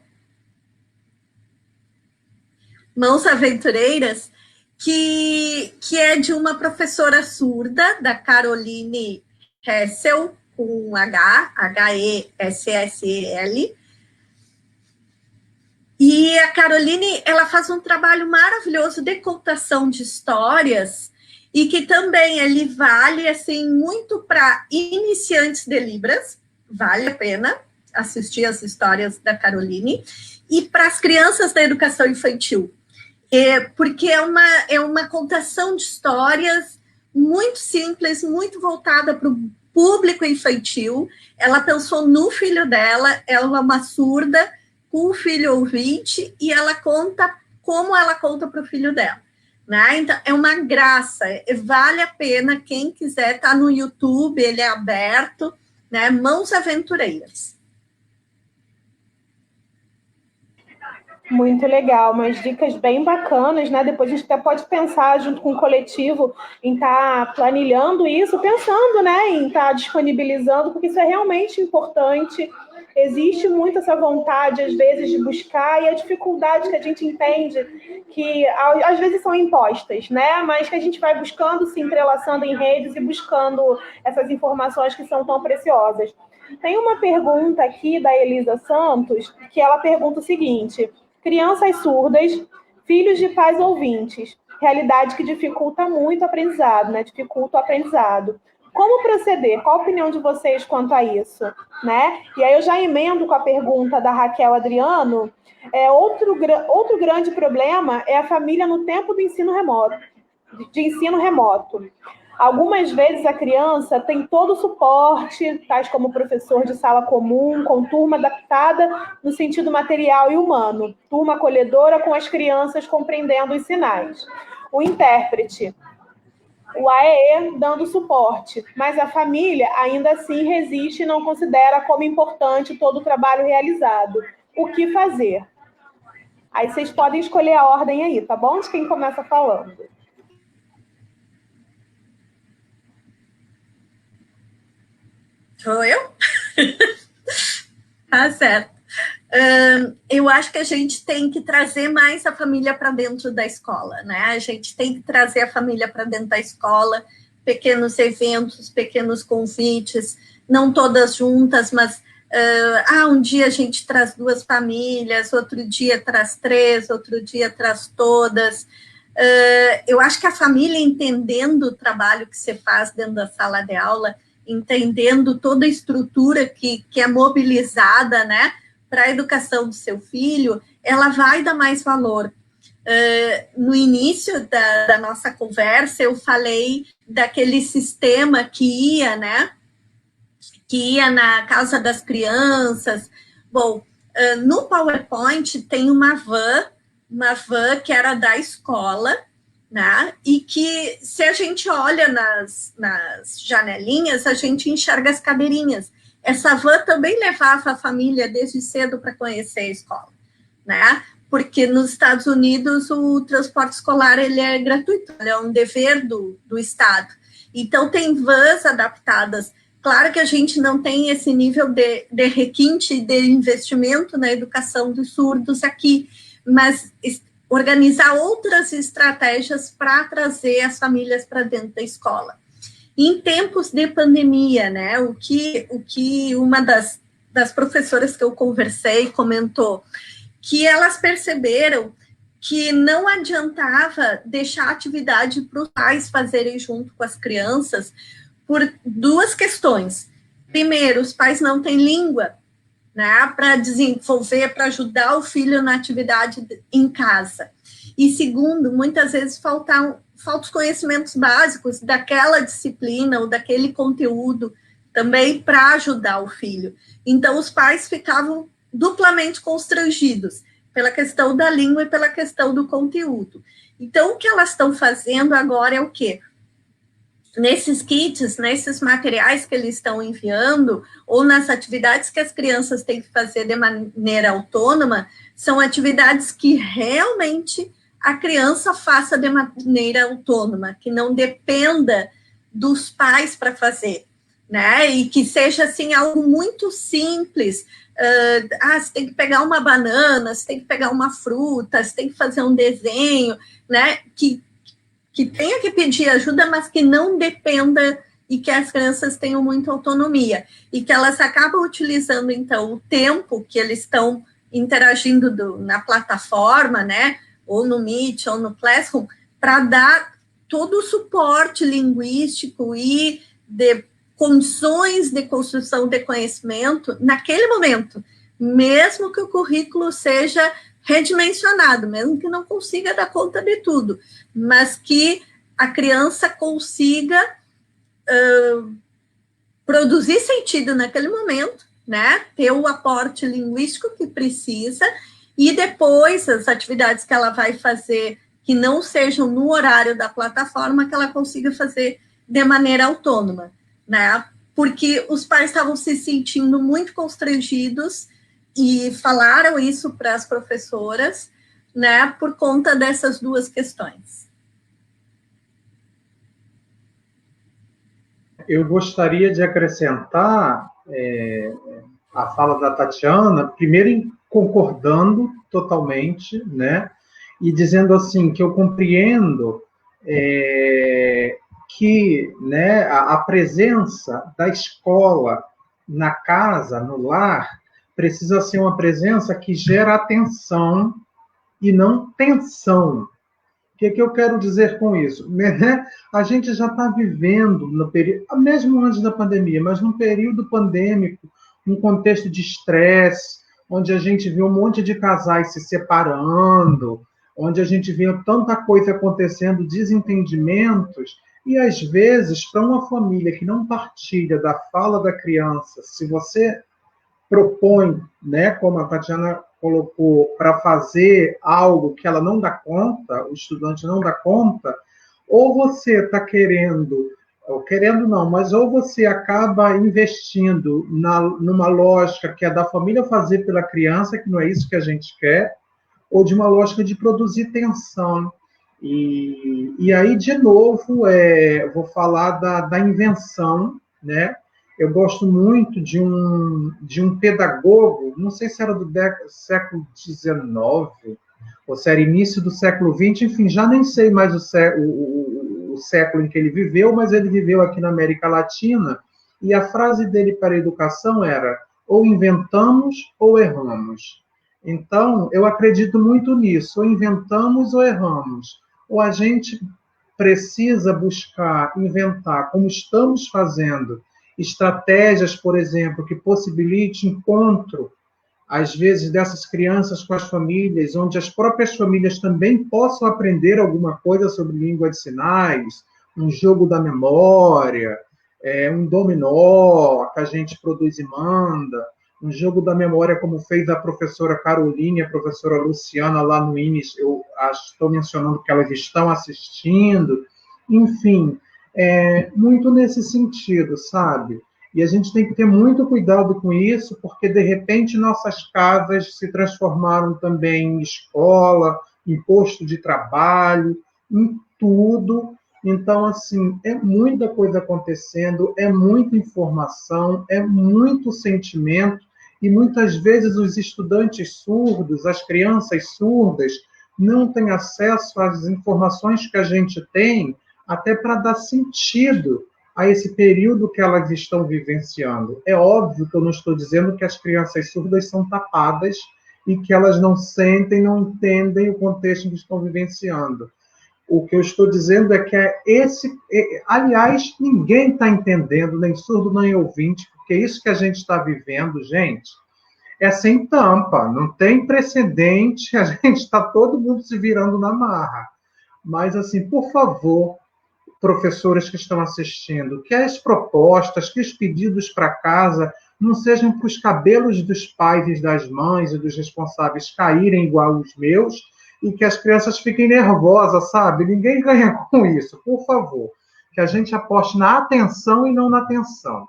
Mãos Aventureiras, que é de uma professora surda, da Caroline Hessel, com H-E-S-S-E-L. E a Caroline, ela faz um trabalho maravilhoso de contação de histórias, e que também ele vale assim, muito para iniciantes de Libras, vale a pena assistir as histórias da Caroline, e para as crianças da educação infantil. Porque é uma contação de histórias muito simples, muito voltada para o público infantil. Ela pensou no filho dela, ela é uma surda, com o filho ouvinte, e ela conta como ela conta para o filho dela. Né? Então, é uma graça, vale a pena, quem quiser, tá no YouTube, ele é aberto, né? Mãos Aventureiras. Muito legal, umas dicas bem bacanas, né? Depois a gente até pode pensar junto com o coletivo em estar planilhando isso, pensando, né, em estar disponibilizando, porque isso é realmente importante. Existe muito essa vontade, às vezes, de buscar, e a dificuldade que a gente entende que, às vezes, são impostas, né? Mas que a gente vai buscando, se entrelaçando em redes e buscando essas informações que são tão preciosas. Tem uma pergunta aqui da Elisa Santos, que ela pergunta o seguinte: crianças surdas, filhos de pais ouvintes, realidade que dificulta muito o aprendizado, né? Dificulta o aprendizado. Como proceder? Qual a opinião de vocês quanto a isso? Né? E aí eu já emendo com a pergunta da Raquel Adriano. Outro grande problema é a família no tempo do ensino remoto, de ensino remoto. Algumas vezes a criança tem todo o suporte, tais como professor de sala comum, com turma adaptada no sentido material e humano, turma acolhedora com as crianças compreendendo os sinais. O intérprete, o AEE dando suporte, mas a família ainda assim resiste e não considera como importante todo o trabalho realizado. O que fazer? Aí vocês podem escolher a ordem aí, tá bom? De quem começa falando. Sou eu? Tá certo. Eu acho que a gente tem que trazer mais a família para dentro da escola, né? A gente tem que trazer a família para dentro da escola, pequenos eventos, pequenos convites, não todas juntas, mas um dia a gente traz 2 famílias, outro dia traz 3, outro dia traz todas. Eu acho que a família, entendendo o trabalho que você faz dentro da sala de aula, entendendo toda a estrutura que é mobilizada, né, para a educação do seu filho, ela vai dar mais valor. No início da nossa conversa, eu falei daquele sistema que ia, né, que ia na casa das crianças. Bom, no PowerPoint tem uma van que era da escola, né? E que, se a gente olha nas janelinhas, a gente enxerga as cadeirinhas. Essa van também levava a família desde cedo para conhecer a escola, né? Porque nos Estados Unidos o transporte escolar ele é gratuito, ele é um dever do Estado. Então, tem vans adaptadas. Claro que a gente não tem esse nível de requinte de investimento na educação dos surdos aqui, mas organizar outras estratégias para trazer as famílias para dentro da escola. Em tempos de pandemia, né, o que uma das professoras que eu conversei comentou, que elas perceberam que não adiantava deixar a atividade para os pais fazerem junto com as crianças, por 2 questões. Primeiro, os pais não têm língua, né, para desenvolver, para ajudar o filho na atividade em casa. E segundo, muitas vezes faltam os conhecimentos básicos daquela disciplina ou daquele conteúdo também para ajudar o filho. Então, os pais ficavam duplamente constrangidos pela questão da língua e pela questão do conteúdo. Então, o que elas estão fazendo agora é o quê? Nesses kits, nesses materiais que eles estão enviando, ou nas atividades que as crianças têm que fazer de maneira autônoma, são atividades que realmente a criança faça de maneira autônoma, que não dependa dos pais para fazer, né? E que seja, assim, algo muito simples. Você tem que pegar uma banana, você tem que pegar uma fruta, você tem que fazer um desenho, né? Que tenha que pedir ajuda, mas que não dependa e que as crianças tenham muita autonomia. E que elas acabam utilizando, então, o tempo que eles estão interagindo na plataforma, né, ou no Meet, ou no Classroom, para dar todo o suporte linguístico e de condições de construção de conhecimento naquele momento, mesmo que o currículo seja redimensionado, mesmo que não consiga dar conta de tudo, mas que a criança consiga produzir sentido naquele momento, né? Ter o aporte linguístico que precisa, e depois as atividades que ela vai fazer que não sejam no horário da plataforma, que ela consiga fazer de maneira autônoma, né? Porque os pais estavam se sentindo muito constrangidos e falaram isso para as professoras, né, por conta dessas duas questões. Eu gostaria de acrescentar a fala da Tatiana, primeiro concordando totalmente, né, e dizendo assim que eu compreendo que, né, a presença da escola na casa, no lar, precisa ser uma presença que gera atenção e não tensão. O que eu quero dizer com isso? Né? A gente já está vivendo, no período, mesmo antes da pandemia, mas num período pandêmico, um contexto de estresse, onde a gente viu um monte de casais se separando, onde a gente viu tanta coisa acontecendo, desentendimentos, e às vezes, para uma família que não partilha da fala da criança, se você propõe, né, como a Tatiana colocou, para fazer algo que ela não dá conta, o estudante não dá conta, ou você está querendo, ou querendo não, mas ou você acaba investindo numa lógica que é da família fazer pela criança, que não é isso que a gente quer, ou de uma lógica de produzir tensão. E aí, de novo, vou falar da invenção, né? Eu gosto muito de um pedagogo, não sei se era do século XIX, ou se era início do século XX, enfim, já nem sei mais o século em que ele viveu, mas ele viveu aqui na América Latina, e a frase dele para a educação era: ou inventamos ou erramos. Então, eu acredito muito nisso, ou inventamos ou erramos. Ou a gente precisa buscar, inventar, como estamos fazendo, estratégias, por exemplo, que possibilite encontro, às vezes, dessas crianças com as famílias, onde as próprias famílias também possam aprender alguma coisa sobre língua de sinais, um jogo da memória, um dominó que a gente produz e manda, um jogo da memória como fez a professora Caroline e a professora Luciana lá no INES, eu estou mencionando que elas estão assistindo, enfim, muito nesse sentido, sabe? E a gente tem que ter muito cuidado com isso, porque, de repente, nossas casas se transformaram também em escola, em posto de trabalho, em tudo. Então, assim, é muita coisa acontecendo, é muita informação, é muito sentimento, e muitas vezes os estudantes surdos, as crianças surdas, não têm acesso às informações que a gente tem, até para dar sentido a esse período que elas estão vivenciando. É óbvio que eu não estou dizendo que as crianças surdas são tapadas e que elas não sentem, não entendem o contexto que estão vivenciando. O que eu estou dizendo é que aliás, ninguém está entendendo, nem surdo, nem ouvinte, porque isso que a gente está vivendo, gente, é sem tampa, não tem precedente, a gente está todo mundo se virando na marra. Mas, assim, por favor, professores que estão assistindo, que as propostas, que os pedidos para casa não sejam para os cabelos dos pais e das mães e dos responsáveis caírem igual os meus e que as crianças fiquem nervosas, sabe? Ninguém ganha com isso, por favor. Que a gente aposte na atenção e não na tensão.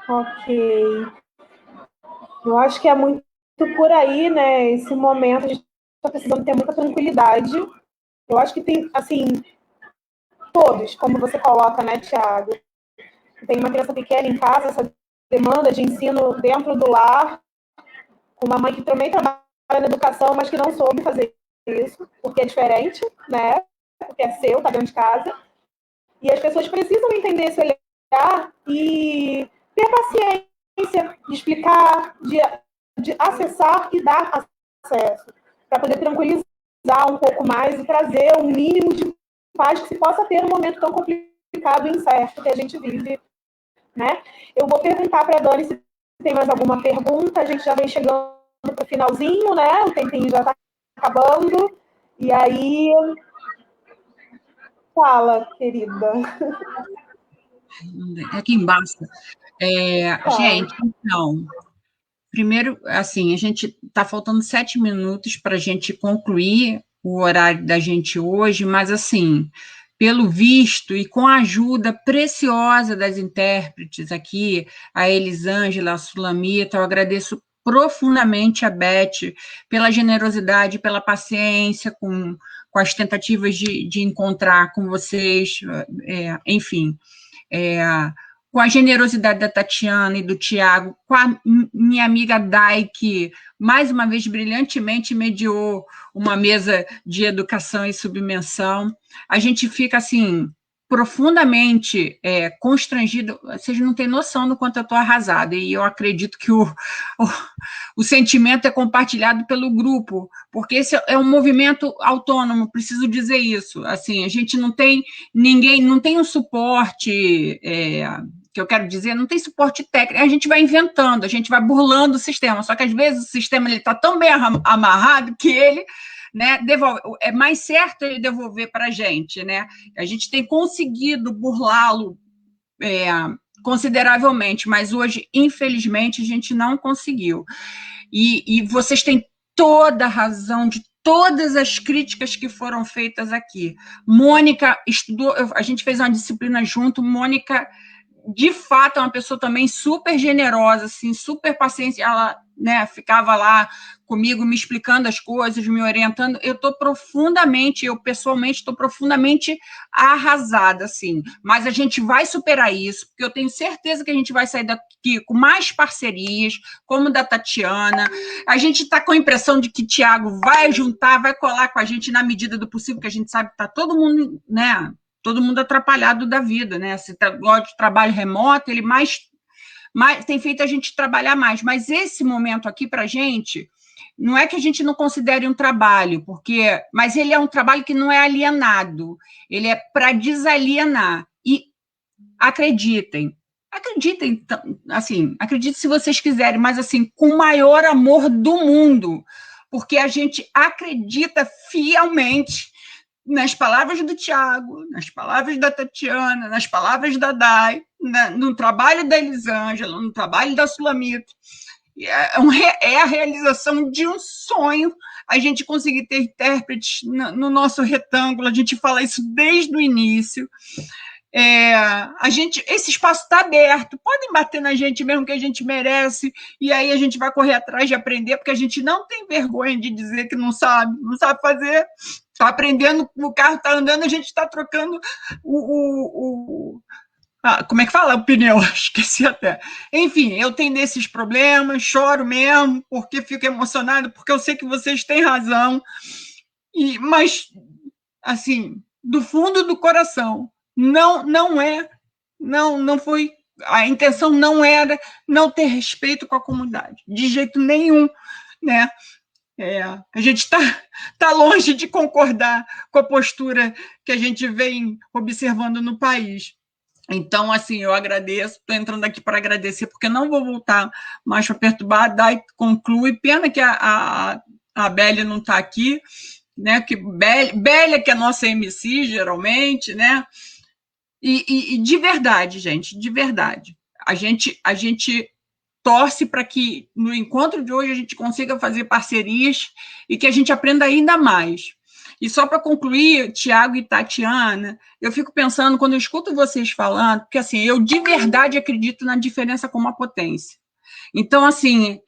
Ok. Eu acho que é muito por aí, né? Esse momento a gente está precisando ter muita tranquilidade. Eu acho que tem, assim, todos, como você coloca, né, Thiago? Tem uma criança pequena em casa, essa demanda de ensino dentro do lar, com uma mãe que também trabalha na educação, mas que não soube fazer isso, porque é diferente, né? Porque é seu, tá dentro de casa. E as pessoas precisam entender esse olhar e ter paciência de explicar, de acessar e dar acesso, para poder tranquilizar um pouco mais e trazer um mínimo de paz que se possa ter num momento tão complicado e incerto que a gente vive, né? Eu vou perguntar para a Dani se tem mais alguma pergunta. A gente já vem chegando para o finalzinho, né? O tempinho já está acabando. E aí, fala, querida. Aqui embaixo. Gente, então, primeiro, assim, a gente está faltando 7 minutos para a gente concluir o horário da gente hoje, mas, assim, pelo visto e com a ajuda preciosa das intérpretes aqui, a Elisângela, a Sulamita, eu agradeço profundamente a Beth pela generosidade, pela paciência com as tentativas de encontrar com vocês, enfim, com a generosidade da Tatiana e do Tiago, com a minha amiga Dai, que mais uma vez brilhantemente mediou uma mesa de educação e submensão. A gente fica assim profundamente constrangido. Vocês não têm noção do quanto eu estou arrasada, e eu acredito que o sentimento é compartilhado pelo grupo, porque esse é um movimento autônomo, preciso dizer isso. Assim, a gente não tem ninguém, não tem um suporte, que eu quero dizer, não tem suporte técnico, a gente vai inventando, a gente vai burlando o sistema, só que às vezes o sistema está tão bem amarrado que ele, né, devolve. É mais certo ele devolver para a gente, né? A gente tem conseguido burlá-lo consideravelmente, mas hoje, infelizmente, a gente não conseguiu. E vocês têm toda a razão de todas as críticas que foram feitas aqui. Mônica estudou, a gente fez uma disciplina junto, Mônica, de fato, é uma pessoa também super generosa, assim, super paciente, ela, né, ficava lá comigo, me explicando as coisas, me orientando. Eu pessoalmente estou profundamente arrasada, assim, mas a gente vai superar isso, porque eu tenho certeza que a gente vai sair daqui com mais parcerias, como da Tatiana. A gente está com a impressão de que o Tiago vai juntar, vai colar com a gente na medida do possível, porque a gente sabe que está todo mundo, né, todo mundo atrapalhado da vida, né? Se gosta de trabalho remoto, ele mais tem feito a gente trabalhar mais. Mas esse momento aqui para a gente, não é que a gente não considere um trabalho, mas ele é um trabalho que não é alienado, ele é para desalienar. E acreditem, assim, acreditem se vocês quiserem, mas assim, com o maior amor do mundo, porque a gente acredita fielmente nas palavras do Tiago, nas palavras da Tatiana, nas palavras da Dai, no trabalho da Elisângela, no trabalho da Sulamita. É a realização de um sonho a gente conseguir ter intérpretes no nosso retângulo, a gente fala isso desde o início. Esse espaço está aberto, podem bater na gente mesmo que a gente merece, e aí a gente vai correr atrás de aprender, porque a gente não tem vergonha de dizer que não sabe fazer. Está aprendendo, o carro está andando, a gente está trocando como é que fala? O pneu, esqueci até. Enfim, eu tenho desses problemas, choro mesmo, porque fico emocionado, porque eu sei que vocês têm razão, mas, assim, do fundo do coração, não foi, a intenção não era não ter respeito com a comunidade, de jeito nenhum, né? A gente está longe de concordar com a postura que a gente vem observando no país. Então, assim, eu agradeço, estou entrando aqui para agradecer, porque não vou voltar mais para perturbar, Dai conclui. Pena que a Bélia não está aqui, né? Que Bélia, que é a nossa MC, geralmente, né? E de verdade, gente, de verdade, a gente torce para que no encontro de hoje a gente consiga fazer parcerias e que a gente aprenda ainda mais. E só para concluir, Tiago e Tatiana, eu fico pensando, quando eu escuto vocês falando, porque assim, eu de verdade acredito na diferença como uma potência. Então, assim,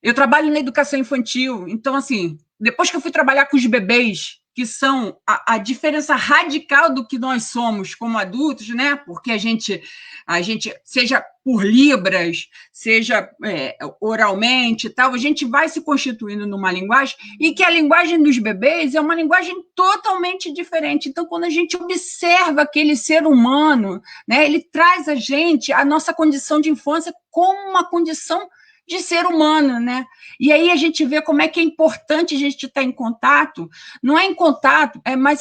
eu trabalho na educação infantil, então, assim, depois que eu fui trabalhar com os bebês, que são a diferença radical do que nós somos como adultos, né? Porque a gente, seja por libras, seja oralmente e tal, a gente vai se constituindo numa linguagem, e que a linguagem dos bebês é uma linguagem totalmente diferente. Então, quando a gente observa aquele ser humano, né, ele traz a gente a nossa condição de infância como uma condição de ser humano, né? E aí a gente vê como é que é importante a gente estar em contato, não é em contato, mas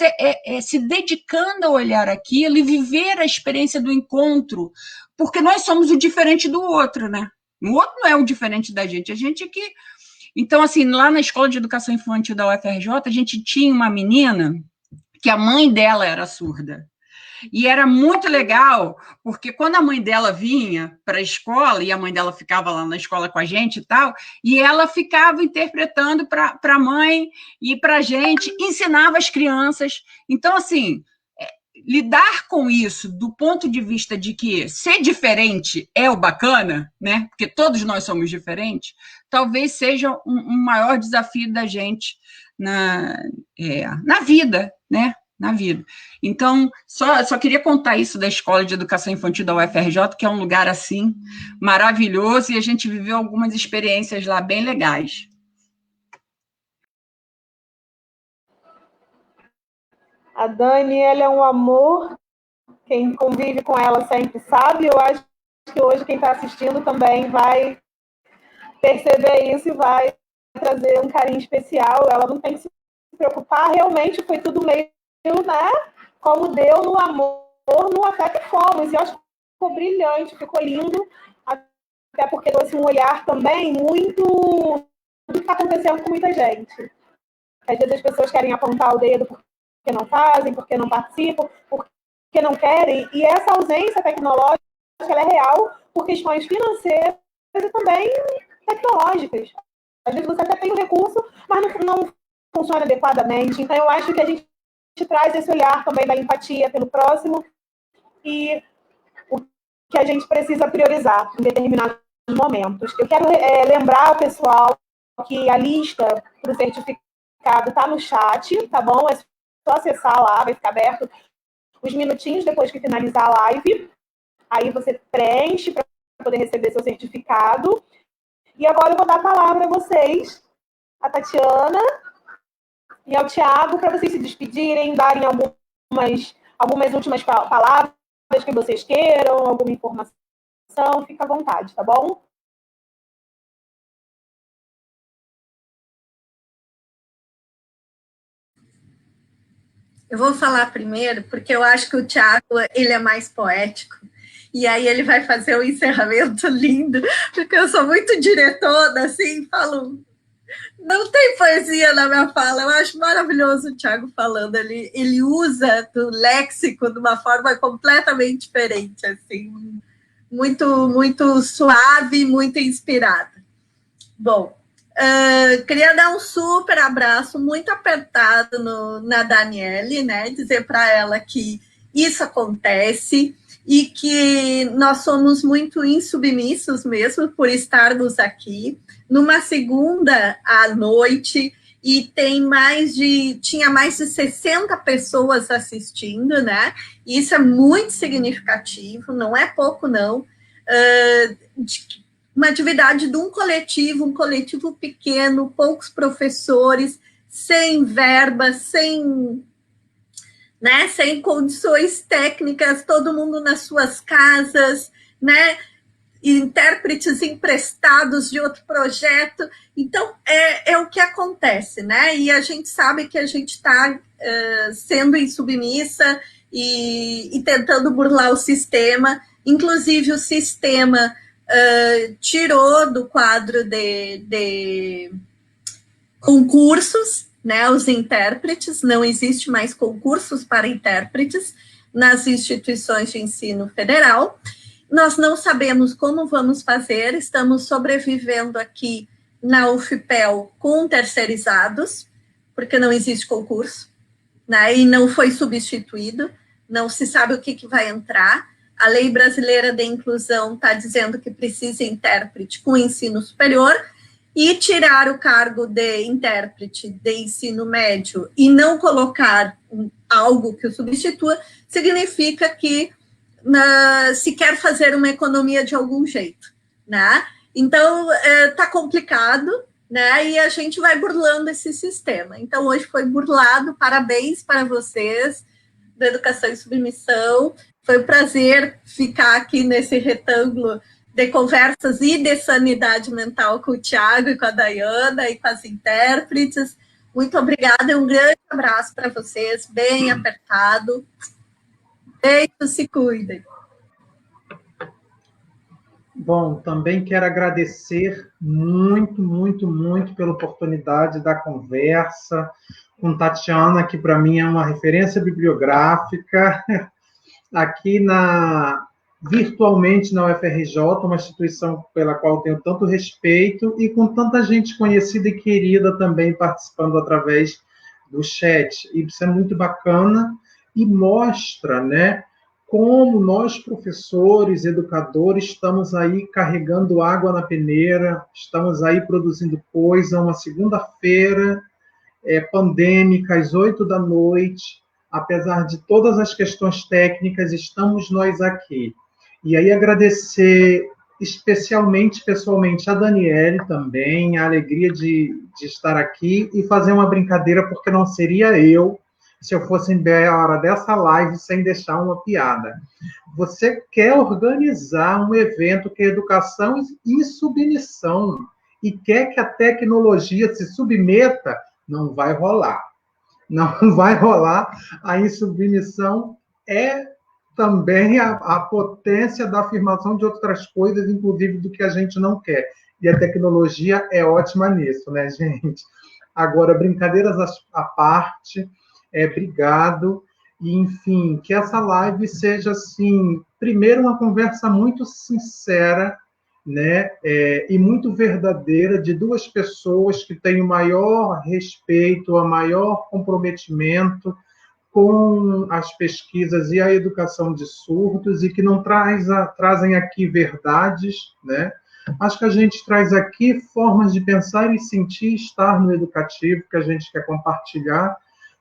se dedicando a olhar aquilo e viver a experiência do encontro, porque nós somos o diferente do outro, né? O outro não é o diferente da gente, a gente aqui. Então, assim, lá na Escola de Educação Infantil da UFRJ, a gente tinha uma menina que a mãe dela era surda. E era muito legal, porque quando a mãe dela vinha para a escola, e a mãe dela ficava lá na escola com a gente e tal, e ela ficava interpretando para a mãe e para a gente, ensinava as crianças. Então, assim, lidar com isso do ponto de vista de que ser diferente é o bacana, né? Porque todos nós somos diferentes, talvez seja um maior desafio da gente na vida, né? Na vida. Então, só queria contar isso da Escola de Educação Infantil da UFRJ, que é um lugar, assim, maravilhoso, e a gente viveu algumas experiências lá bem legais. A Dani, ela é um amor, quem convive com ela sempre sabe, eu acho que hoje quem está assistindo também vai perceber isso e vai trazer um carinho especial, ela não tem que se preocupar, realmente foi tudo meio, né, como deu no amor, no afeto e fomos, e eu acho que ficou brilhante, ficou lindo, até porque trouxe um olhar também muito do que está acontecendo com muita gente. Às vezes as pessoas querem apontar o dedo porque não fazem, porque não participam, porque não querem, e essa ausência tecnológica ela é real por questões financeiras e também tecnológicas. Às vezes você até tem o recurso, mas não funciona adequadamente. Então, eu acho que a gente traz esse olhar também da empatia pelo próximo e o que a gente precisa priorizar em determinados momentos. Eu quero lembrar, pessoal, que a lista para o certificado está no chat, tá bom? É só acessar lá, vai ficar aberto uns minutinhos depois que finalizar a live. Aí você preenche para poder receber seu certificado. E agora eu vou dar a palavra a vocês, a Tatiana e ao Thiago, para vocês se despedirem, darem algumas últimas palavras que vocês queiram, alguma informação. Fica à vontade, tá bom? Eu vou falar primeiro, porque eu acho que o Thiago, ele é mais poético. E aí ele vai fazer um encerramento lindo, porque eu sou muito diretona, assim, falo... Não tem poesia na minha fala, eu acho maravilhoso o Thiago falando, ele usa do léxico de uma forma completamente diferente, assim, muito, muito suave, muito inspirada. Bom, queria dar um super abraço, muito apertado na Daniele, né, dizer para ela que isso acontece e que nós somos muito insubmissos mesmo por estarmos aqui, numa segunda à noite, e tinha mais de 60 pessoas assistindo, né? Isso é muito significativo, não é pouco, não. Uma atividade de um coletivo pequeno, poucos professores, sem verba, sem condições técnicas, todo mundo nas suas casas, né? Intérpretes emprestados de outro projeto. Então, é o que acontece, né? E a gente sabe que a gente está sendo insubmissa e tentando burlar o sistema. Inclusive, o sistema tirou do quadro de concursos, né, os intérpretes, não existe mais concursos para intérpretes nas instituições de ensino federal. Nós não sabemos como vamos fazer, estamos sobrevivendo aqui na UFPEL com terceirizados, porque não existe concurso, né, e não foi substituído, não se sabe o que vai entrar. A Lei Brasileira de Inclusão está dizendo que precisa intérprete com ensino superior, e tirar o cargo de intérprete de ensino médio e não colocar algo que o substitua, significa que se quer fazer uma economia de algum jeito, né? Então, está complicado, né? E a gente vai burlando esse sistema. Então, hoje foi burlado, parabéns para vocês, da Educação e Submissão. Foi um prazer ficar aqui nesse retângulo de conversas e de sanidade mental com o Thiago e com a Dayana e com as intérpretes. Muito obrigada e um grande abraço para vocês, bem apertado. Beijo, se cuidem. Bom, também quero agradecer muito, muito, muito pela oportunidade da conversa com Tatiana, que para mim é uma referência bibliográfica aqui virtualmente na UFRJ, uma instituição pela qual tenho tanto respeito e com tanta gente conhecida e querida também participando através do chat. Isso é muito bacana e mostra, né, como nós, professores, educadores, estamos aí carregando água na peneira, estamos aí produzindo coisa, uma segunda-feira pandêmica, às 8 da noite, apesar de todas as questões técnicas, estamos nós aqui. E aí agradecer especialmente, pessoalmente, a Daniele também, a alegria de estar aqui e fazer uma brincadeira, porque não seria eu se eu fosse embora a hora dessa live sem deixar uma piada. Você quer organizar um evento que é educação e submissão e quer que a tecnologia se submeta, não vai rolar. Não vai rolar. A insubmissão é também a potência da afirmação de outras coisas, inclusive do que a gente não quer. E a tecnologia é ótima nisso, né, gente? Agora, brincadeiras à parte, obrigado. E, enfim, que essa live seja, assim, primeiro uma conversa muito sincera, né, e muito verdadeira de duas pessoas que têm o maior respeito, o maior comprometimento com as pesquisas e a educação de surdos, e que não trazem aqui verdades, né, mas que a gente traz aqui formas de pensar e sentir, estar no educativo, que a gente quer compartilhar,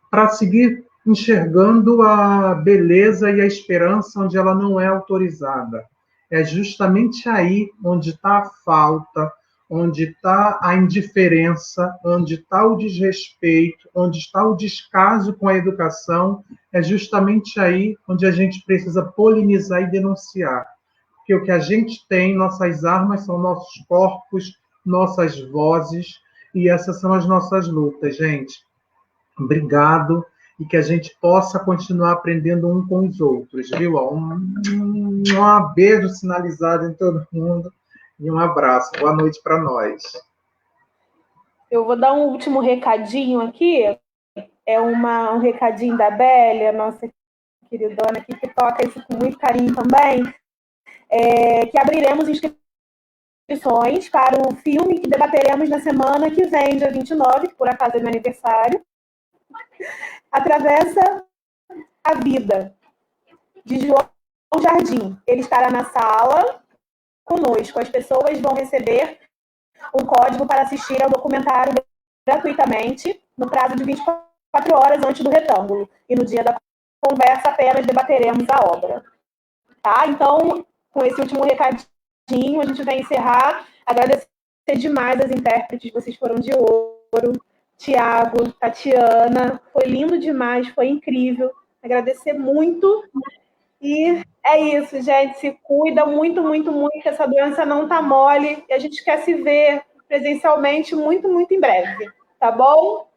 para seguir enxergando a beleza e a esperança onde ela não é autorizada. É justamente aí onde está a falta, onde está a indiferença, onde está o desrespeito, onde está o descaso com a educação, é justamente aí onde a gente precisa polinizar e denunciar. Porque o que a gente tem, nossas armas são nossos corpos, nossas vozes, e essas são as nossas lutas, gente. Obrigado, e que a gente possa continuar aprendendo um com os outros, viu? Um beijo sinalizado em todo mundo e um abraço. Boa noite para nós. Eu vou dar um último recadinho aqui. É um recadinho da Bélia, nossa queridona aqui, que toca isso com muito carinho também, que abriremos inscrições para o filme que debateremos na semana que vem, dia 29, que por acaso é meu aniversário, Atravessa a Vida, de João Jardim. Ele estará na sala conosco. As pessoas vão receber um código para assistir ao documentário gratuitamente, no prazo de 24 horas antes do retângulo. E no dia da conversa apenas debateremos a obra. Tá? Então, com esse último recadinho, a gente vai encerrar. Agradecer demais as intérpretes, vocês foram de ouro. Tiago, Tatiana, foi lindo demais, foi incrível. Agradecer muito. E é isso, gente. Se cuida muito, muito, muito, que essa doença não tá mole. E a gente quer se ver presencialmente muito, muito em breve. Tá bom?